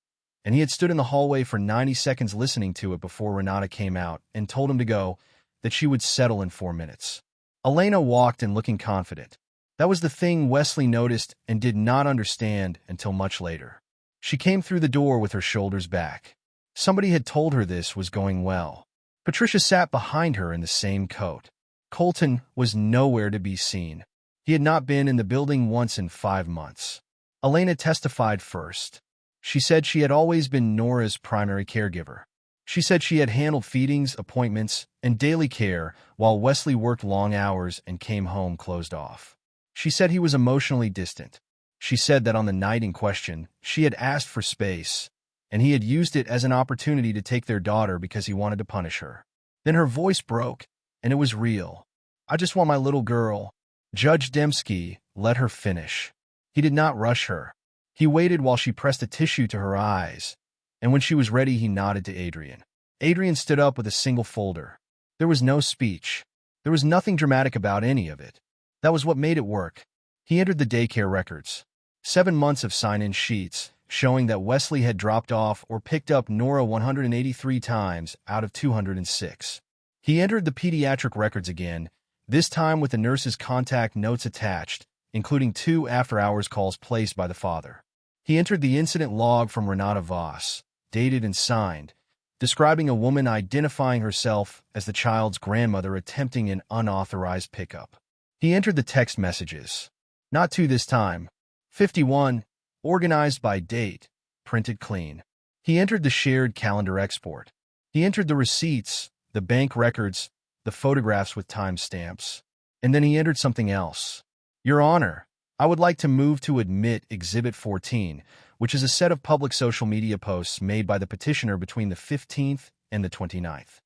And he had stood in the hallway for 90 seconds listening to it before Renata came out and told him to go, that she would settle in 4 minutes. Elena walked in looking confident. That was the thing Wesley noticed and did not understand until much later. She came through the door with her shoulders back. Somebody had told her this was going well. Patricia sat behind her in the same coat. Colton was nowhere to be seen. He had not been in the building once in 5 months. Elena testified first. She said she had always been Nora's primary caregiver. She said she had handled feedings, appointments, and daily care while Wesley worked long hours and came home closed off. She said he was emotionally distant. She said that on the night in question, she had asked for space, and he had used it as an opportunity to take their daughter because he wanted to punish her. Then her voice broke, and it was real. "I just want my little girl." Judge Dembski let her finish. He did not rush her. He waited while she pressed a tissue to her eyes, and when she was ready, he nodded to Adrian. Adrian stood up with a single folder. There was no speech. There was nothing dramatic about any of it. That was what made it work. He entered the daycare records. 7 months of sign-in sheets, showing that Wesley had dropped off or picked up Nora 183 times out of 206. He entered the pediatric records again, this time with the nurse's contact notes attached, including 2 after-hours calls placed by the father. He entered the incident log from Renata Voss, dated and signed, describing a woman identifying herself as the child's grandmother attempting an unauthorized pickup. He entered the text messages. Not 2 this time. 51, organized by date, printed clean. He entered the shared calendar export. He entered the receipts, the bank records, the photographs with timestamps. And then he entered something else. "Your Honor, I would like to move to admit Exhibit 14, which is a set of public social media posts made by the petitioner between the 15th and the 29th.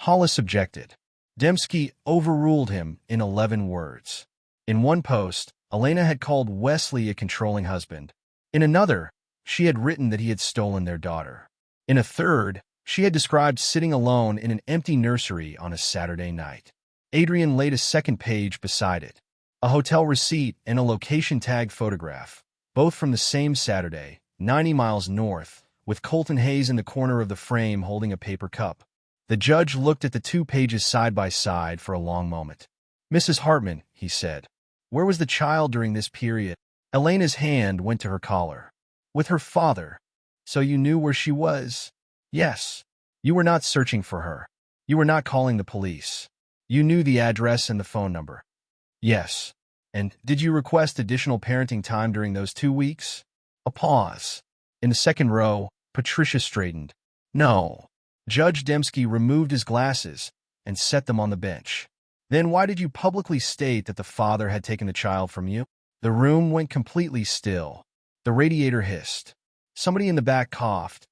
Hollis objected. Dembski overruled him in 11 words. In one post, Elena had called Wesley a controlling husband. In another, she had written that he had stolen their daughter. In a third, she had described sitting alone in an empty nursery on a Saturday night. Adrian laid a second page beside it. A hotel receipt and a location tag photograph, both from the same Saturday, 90 miles north, with Colton Hayes in the corner of the frame holding a paper cup. The judge looked at the 2 pages side by side for a long moment. "Mrs. Hartman," he said, "where was the child during this period?" Elena's hand went to her collar. "With her father. So you knew where she was?" "Yes." "You were not searching for her. You were not calling the police. You knew the address and the phone number." "Yes." "And did you request additional parenting time during those 2 weeks?" A pause. In the second row, Patricia straightened. "No." Judge Dembski removed his glasses and set them on the bench. "Then why did you publicly state that the father had taken the child from you?" The room went completely still. The radiator hissed. Somebody in the back coughed,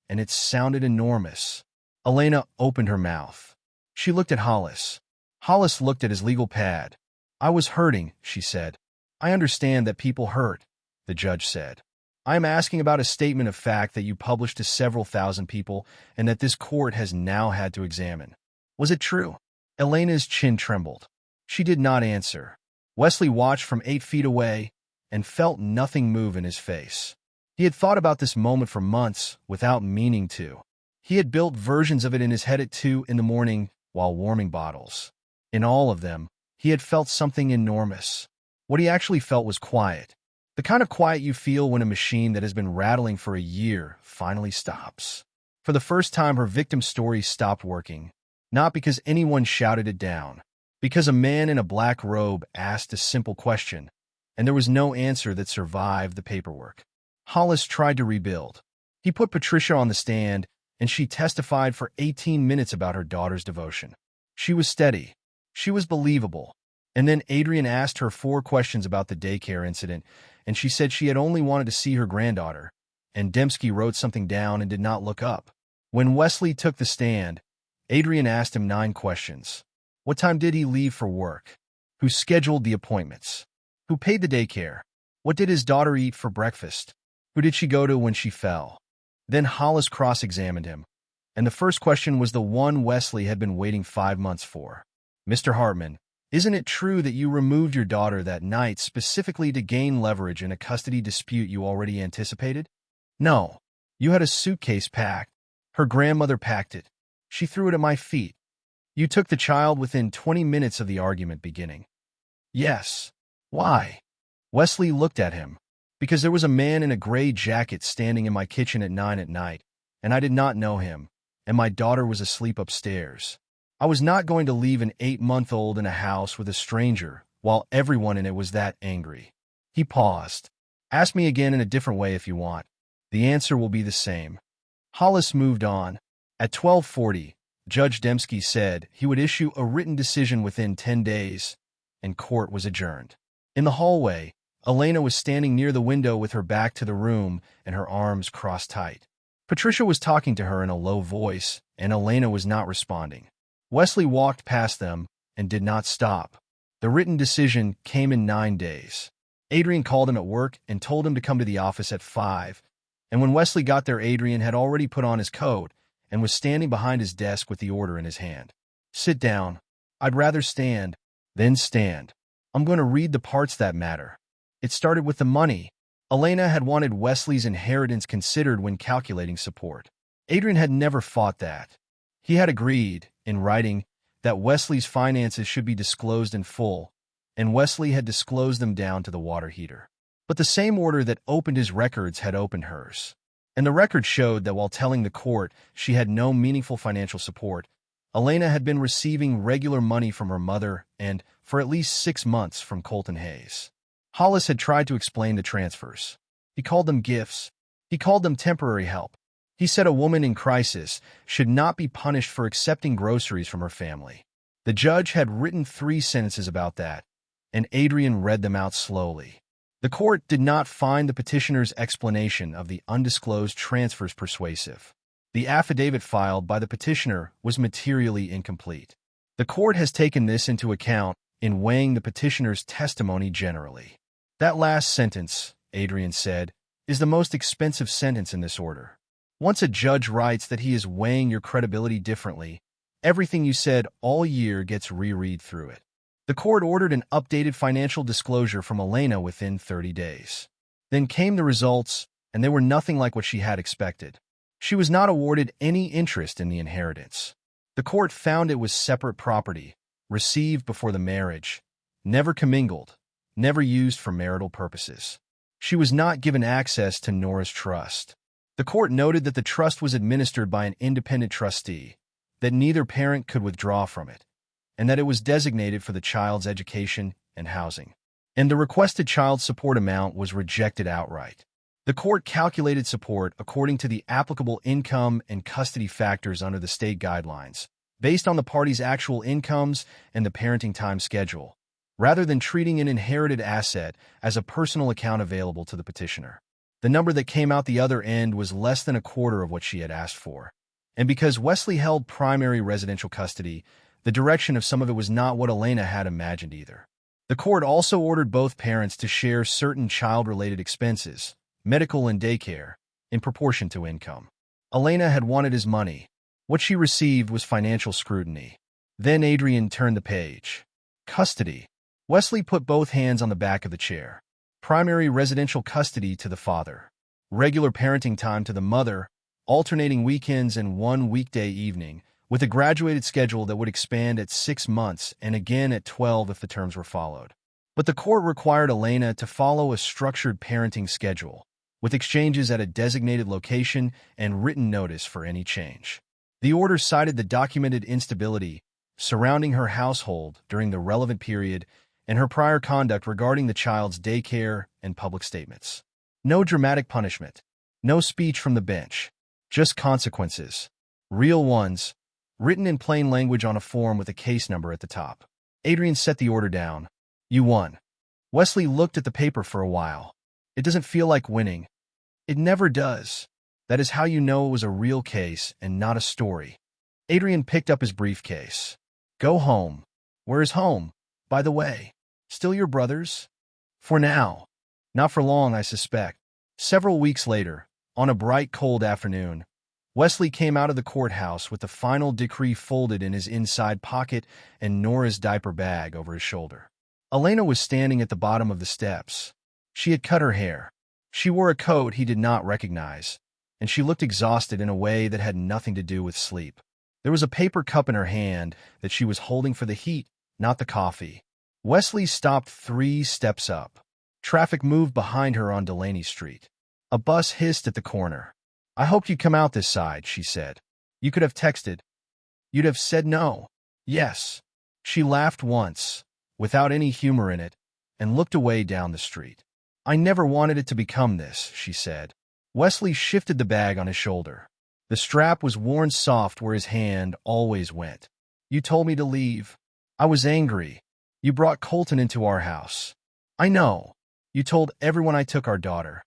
and it sounded enormous. Elena opened her mouth. She looked at Hollis. Hollis looked at his legal pad. "I was hurting," she said. "I understand that people hurt," the judge said. "I am asking about a statement of fact that you published to several thousand people and that this court has now had to examine. Was it true?" Elena's chin trembled. She did not answer. Wesley watched from 8 feet away and felt nothing move in his face. He had thought about this moment for months without meaning to. He had built versions of it in his head at 2 in the morning while warming bottles. In all of them, he had felt something enormous. What he actually felt was quiet. The kind of quiet you feel when a machine that has been rattling for a year finally stops. For the first time, her victim's story stopped working, not because anyone shouted it down, because a man in a black robe asked a simple question, and there was no answer that survived the paperwork. Hollis tried to rebuild. He put Patricia on the stand, and she testified for 18 minutes about her daughter's devotion. She was steady. She was believable. And then Adrian asked her 4 questions about the daycare incident, and she said she had only wanted to see her granddaughter, and Dembski wrote something down and did not look up. When Wesley took the stand, Adrian asked him 9 questions. What time did he leave for work? Who scheduled the appointments? Who paid the daycare? What did his daughter eat for breakfast? Who did she go to when she fell? Then Hollis cross-examined him, and the first question was the one Wesley had been waiting 5 months for. "Mr. Hartman, isn't it true that you removed your daughter that night specifically to gain leverage in a custody dispute you already anticipated?" "No. You had a suitcase packed. Her grandmother packed it. She threw it at my feet. You took the child within 20 minutes of the argument beginning." "Yes." "Why?" Wesley looked at him. "Because there was a man in a gray jacket standing in my kitchen at 9 at night, and I did not know him, and my daughter was asleep upstairs. I was not going to leave an 8-month-old in a house with a stranger while everyone in it was that angry." He paused. "Ask me again in a different way if you want. The answer will be the same." Hollis moved on. At 12:40, Judge Dembski said he would issue a written decision within 10 days, and court was adjourned. In the hallway, Elena was standing near the window with her back to the room and her arms crossed tight. Patricia was talking to her in a low voice, and Elena was not responding. Wesley walked past them and did not stop. The written decision came in 9 days. Adrian called him at work and told him to come to the office at 5, and when Wesley got there, Adrian had already put on his coat and was standing behind his desk with the order in his hand. "Sit down." "I'd rather stand." "Then stand. I'm going to read the parts that matter." It started with the money. Elena had wanted Wesley's inheritance considered when calculating support. Adrian had never fought that. He had agreed, in writing, that Wesley's finances should be disclosed in full, and Wesley had disclosed them down to the water heater. But the same order that opened his records had opened hers. And the record showed that while telling the court she had no meaningful financial support, Elena had been receiving regular money from her mother and, for at least 6 months, from Colton Hayes. Hollis had tried to explain the transfers. He called them gifts. He called them temporary help. He said a woman in crisis should not be punished for accepting groceries from her family. The judge had written 3 sentences about that, and Adrian read them out slowly. The court did not find the petitioner's explanation of the undisclosed transfers persuasive. The affidavit filed by the petitioner was materially incomplete. The court has taken this into account in weighing the petitioner's testimony generally. "That last sentence," Adrian said, "is the most expensive sentence in this order. Once a judge writes that he is weighing your credibility differently, everything you said all year gets reread through it." The court ordered an updated financial disclosure from Elena within 30 days. Then came the results, and they were nothing like what she had expected. She was not awarded any interest in the inheritance. The court found it was separate property, received before the marriage, never commingled, never used for marital purposes. She was not given access to Nora's trust. The court noted that the trust was administered by an independent trustee, that neither parent could withdraw from it, and that it was designated for the child's education and housing. And the requested child support amount was rejected outright. The court calculated support according to the applicable income and custody factors under the state guidelines, based on the parties' actual incomes and the parenting time schedule, rather than treating an inherited asset as a personal account available to the petitioner. The number that came out the other end was less than a quarter of what she had asked for. And because Wesley held primary residential custody, the direction of some of it was not what Elena had imagined either. The court also ordered both parents to share certain child-related expenses, medical and daycare, in proportion to income. Elena had wanted his money. What she received was financial scrutiny. Then Adrian turned the page. Custody. Wesley put both hands on the back of the chair. Primary residential custody to the father. Regular parenting time to the mother, alternating weekends and one weekday evening, with a graduated schedule that would expand at 6 months and again at 12 if the terms were followed. But the court required Elena to follow a structured parenting schedule, with exchanges at a designated location and written notice for any change. The order cited the documented instability surrounding her household during the relevant period and her prior conduct regarding the child's daycare and public statements. No dramatic punishment, no speech from the bench, just consequences, real ones, written in plain language on a form with a case number at the top. Adrian set the order down. You won. Wesley looked at the paper for a while. It doesn't feel like winning. It never does. That is how you know it was a real case and not a story. Adrian picked up his briefcase. Go home. Where is home, by the way? Still your brother's? For now. Not for long, I suspect. Several weeks later, on a bright, cold afternoon, Wesley came out of the courthouse with the final decree folded in his inside pocket and Nora's diaper bag over his shoulder. Elena was standing at the bottom of the steps. She had cut her hair. She wore a coat he did not recognize, and she looked exhausted in a way that had nothing to do with sleep. There was a paper cup in her hand that she was holding for the heat, not the coffee. Wesley stopped 3 steps up. Traffic moved behind her on Delaney Street. A bus hissed at the corner. I hoped you'd come out this side, she said. You could have texted. You'd have said no. Yes. She laughed once, without any humor in it, and looked away down the street. I never wanted it to become this, she said. Wesley shifted the bag on his shoulder. The strap was worn soft where his hand always went. You told me to leave. I was angry. You brought Colton into our house. I know. You told everyone I took our daughter.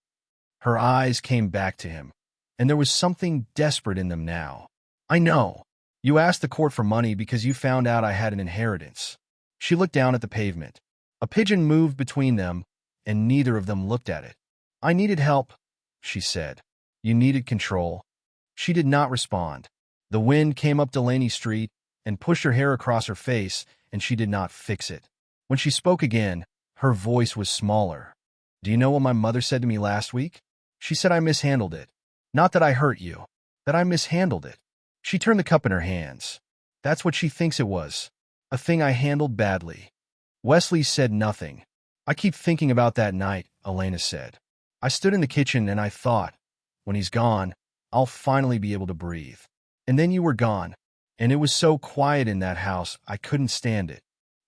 Her eyes came back to him, and there was something desperate in them now. I know. You asked the court for money because you found out I had an inheritance. She looked down at the pavement. A pigeon moved between them, and neither of them looked at it. I needed help, she said. You needed control. She did not respond. The wind came up Delaney Street and pushed her hair across her face, and she did not fix it. When she spoke again, her voice was smaller. Do you know what my mother said to me last week? She said I mishandled it. Not that I hurt you, that I mishandled it. She turned the cup in her hands. That's what she thinks it was. A thing I handled badly. Wesley said nothing. I keep thinking about that night, Elena said. I stood in the kitchen and I thought, when he's gone, I'll finally be able to breathe. And then you were gone, and it was so quiet in that house I couldn't stand it.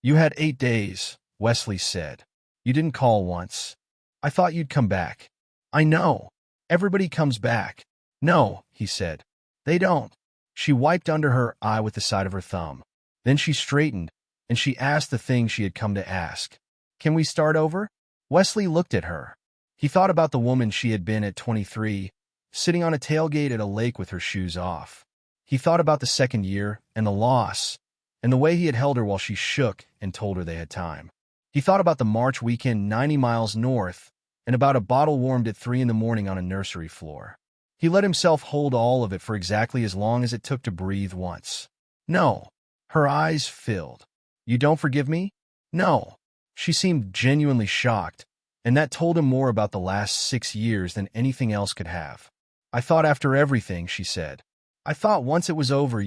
You had 8 days, Wesley said. You didn't call once. I thought you'd come back. I know. Everybody comes back. No, he said. They don't. She wiped under her eye with the side of her thumb. Then she straightened, and she asked the thing she had come to ask. Can we start over? Wesley looked at her. He thought about the woman she had been at 23, sitting on a tailgate at a lake with her shoes off. He thought about the second year and the loss, and the way he had held her while she shook and told her they had time. He thought about the March weekend 90 miles north and about a bottle warmed at 3 in the morning on a nursery floor. He let himself hold all of it for exactly as long as it took to breathe once. No. Her eyes filled. You don't forgive me? No. She seemed genuinely shocked, and that told him more about the last 6 years than anything else could have. I thought after everything, she said. I thought once it was over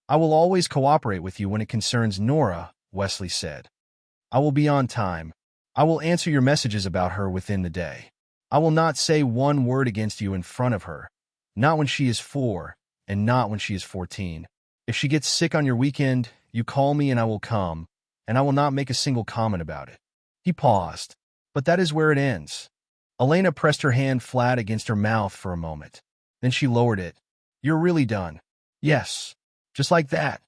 I will always cooperate with you when it concerns Nora, Wesley said. I will be on time. I will answer your messages about her within the day. I will not say one word against you in front of her, not when she is 4, and not when she is 14. If she gets sick on your weekend, you call me and I will come, and I will not make a single comment about it. He paused. But that is where it ends. Elena pressed her hand flat against her mouth for a moment. Then she lowered it. You're really done. Yes. Just like that.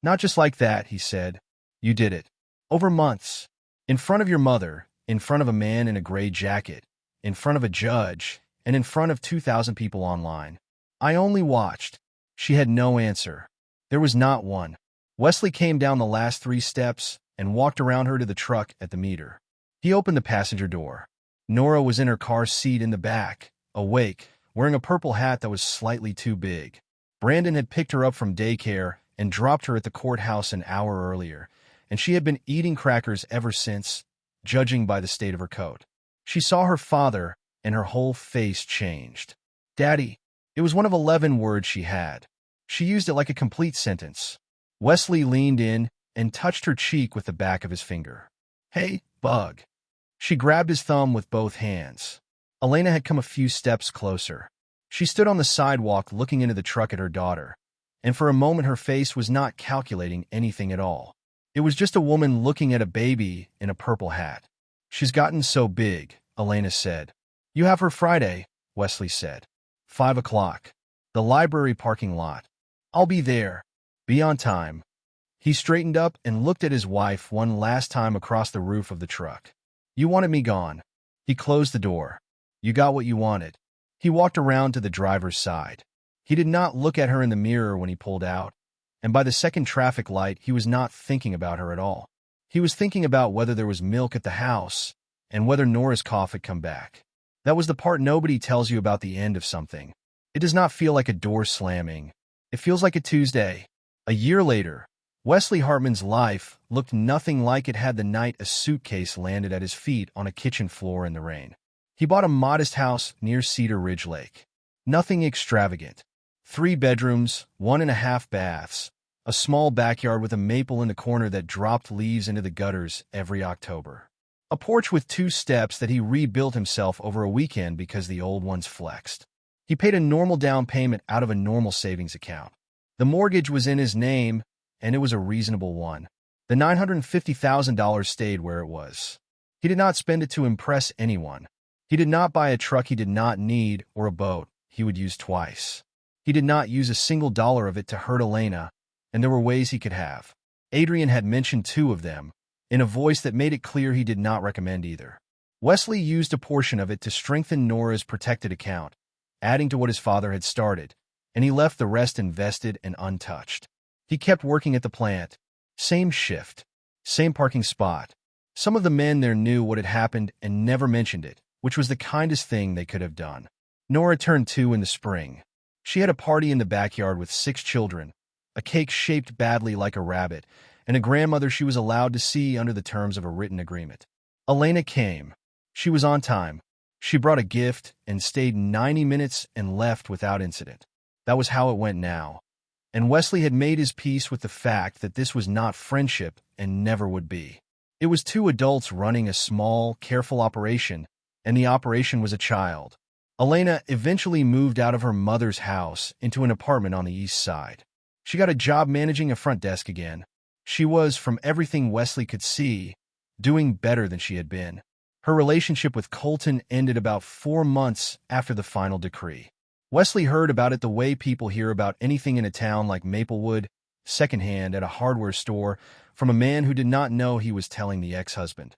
Not just like that, he said. You did it. Over months. In front of your mother, in front of a man in a gray jacket, in front of a judge, and in front of 2,000 people online. I only watched. She had no answer. There was not one. Wesley came down the last 3 steps and walked around her to the truck at the meter. He opened the passenger door. Nora was in her car seat in the back, awake, wearing a purple hat that was slightly too big. Brandon had picked her up from daycare and dropped her at the courthouse an hour earlier, and she had been eating crackers ever since, judging by the state of her coat. She saw her father, and her whole face changed. Daddy. It was one of 11 words she had. She used it like a complete sentence. Wesley leaned in and touched her cheek with the back of his finger. Hey, bug. She grabbed his thumb with both hands. Elena had come a few steps closer. She stood on the sidewalk looking into the truck at her daughter, and for a moment her face was not calculating anything at all. It was just a woman looking at a baby in a purple hat. She's gotten so big, Elena said. You have her Friday, Wesley said. 5 o'clock. The library parking lot. I'll be there. Be on time. He straightened up and looked at his wife one last time across the roof of the truck. You wanted me gone. He closed the door. You got what you wanted. He walked around to the driver's side. He did not look at her in the mirror when he pulled out, and by the second traffic light he was not thinking about her at all. He was thinking about whether there was milk at the house and whether Nora's cough had come back. That was the part nobody tells you about the end of something. It does not feel like a door slamming. It feels like a Tuesday. A year later, Wesley Hartman's life looked nothing like it had the night a suitcase landed at his feet on a kitchen floor in the rain. He bought a modest house near Cedar Ridge Lake. Nothing extravagant. 3 bedrooms, 1.5 baths, a small backyard with a maple in the corner that dropped leaves into the gutters every October. A porch with 2 steps that he rebuilt himself over a weekend because the old ones flexed. He paid a normal down payment out of a normal savings account. The mortgage was in his name, and it was a reasonable one. The $950,000 stayed where it was. He did not spend it to impress anyone. He did not buy a truck he did not need or a boat he would use twice. He did not use a single dollar of it to hurt Elena, and there were ways he could have. Adrian had mentioned 2 of them, in a voice that made it clear he did not recommend either. Wesley used a portion of it to strengthen Nora's protected account, adding to what his father had started, and he left the rest invested and untouched. He kept working at the plant. Same shift. Same parking spot. Some of the men there knew what had happened and never mentioned it, which was the kindest thing they could have done. Nora turned 2 in the spring. She had a party in the backyard with 6 children, a cake shaped badly like a rabbit, and a grandmother she was allowed to see under the terms of a written agreement. Elena came. She was on time. She brought a gift and stayed 90 minutes and left without incident. That was how it went now. And Wesley had made his peace with the fact that this was not friendship and never would be. It was 2 adults running a small, careful operation, and the operation was a child. Elena eventually moved out of her mother's house into an apartment on the east side. She got a job managing a front desk again. She was, from everything Wesley could see, doing better than she had been. Her relationship with Colton ended about 4 months after the final decree. Wesley heard about it the way people hear about anything in a town like Maplewood, secondhand at a hardware store, from a man who did not know he was telling the ex-husband.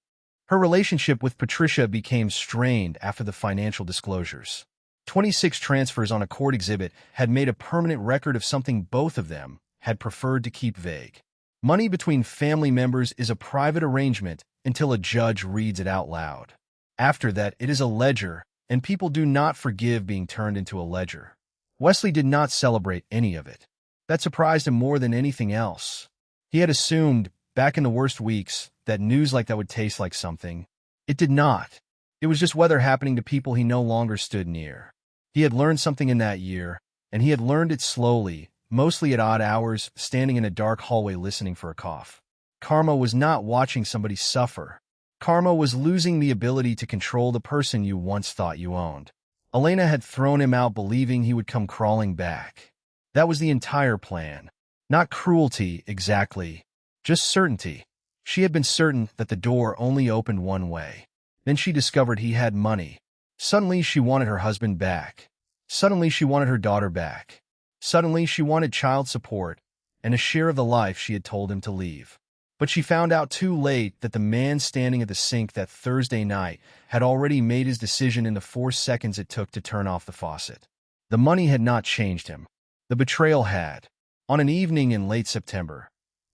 Her relationship with Patricia became strained after the financial disclosures. 26 transfers on a court exhibit had made a permanent record of something both of them had preferred to keep vague. Money between family members is a private arrangement until a judge reads it out loud. After that, it is a ledger, and people do not forgive being turned into a ledger. Wesley did not celebrate any of it. That surprised him more than anything else. He had assumed, back in the worst weeks, that news like that would taste like something. It did not. It was just weather happening to people he no longer stood near. He had learned something in that year, and he had learned it slowly, mostly at odd hours, standing in a dark hallway listening for a cough. Karma was not watching somebody suffer. Karma was losing the ability to control the person you once thought you owned. Elena had thrown him out believing he would come crawling back. That was the entire plan. Not cruelty, exactly. Just certainty. She had been certain that the door only opened one way. Then she discovered he had money. Suddenly she wanted her husband back. Suddenly she wanted her daughter back. Suddenly she wanted child support and a share of the life she had told him to leave. But she found out too late that the man standing at the sink that Thursday night had already made his decision in the 4 seconds it took to turn off the faucet. The money had not changed him. The betrayal had. On an evening in late September,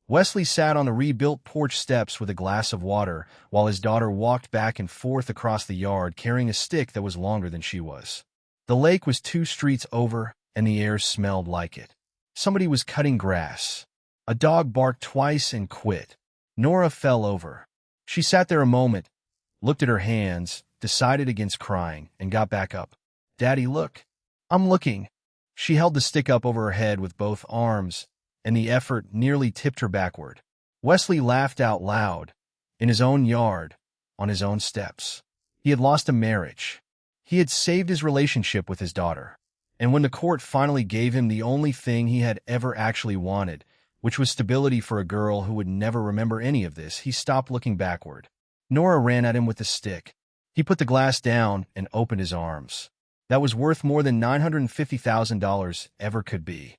Wesley sat on the rebuilt porch steps with a glass of water while his daughter walked back and forth across the yard carrying a stick that was longer than she was. The lake was 2 streets over, and the air smelled like it. Somebody was cutting grass. A dog barked twice and quit. Nora fell over. She sat there a moment, looked at her hands, decided against crying, and got back up. "Daddy, look." "I'm looking." She held the stick up over her head with both arms, and the effort nearly tipped her backward. Wesley laughed out loud, in his own yard, on his own steps. He had lost a marriage. He had saved his relationship with his daughter. And when the court finally gave him the only thing he had ever actually wanted, which was stability for a girl who would never remember any of this, he stopped looking backward. Nora ran at him with the stick. He put the glass down and opened his arms. That was worth more than $950,000 ever could be.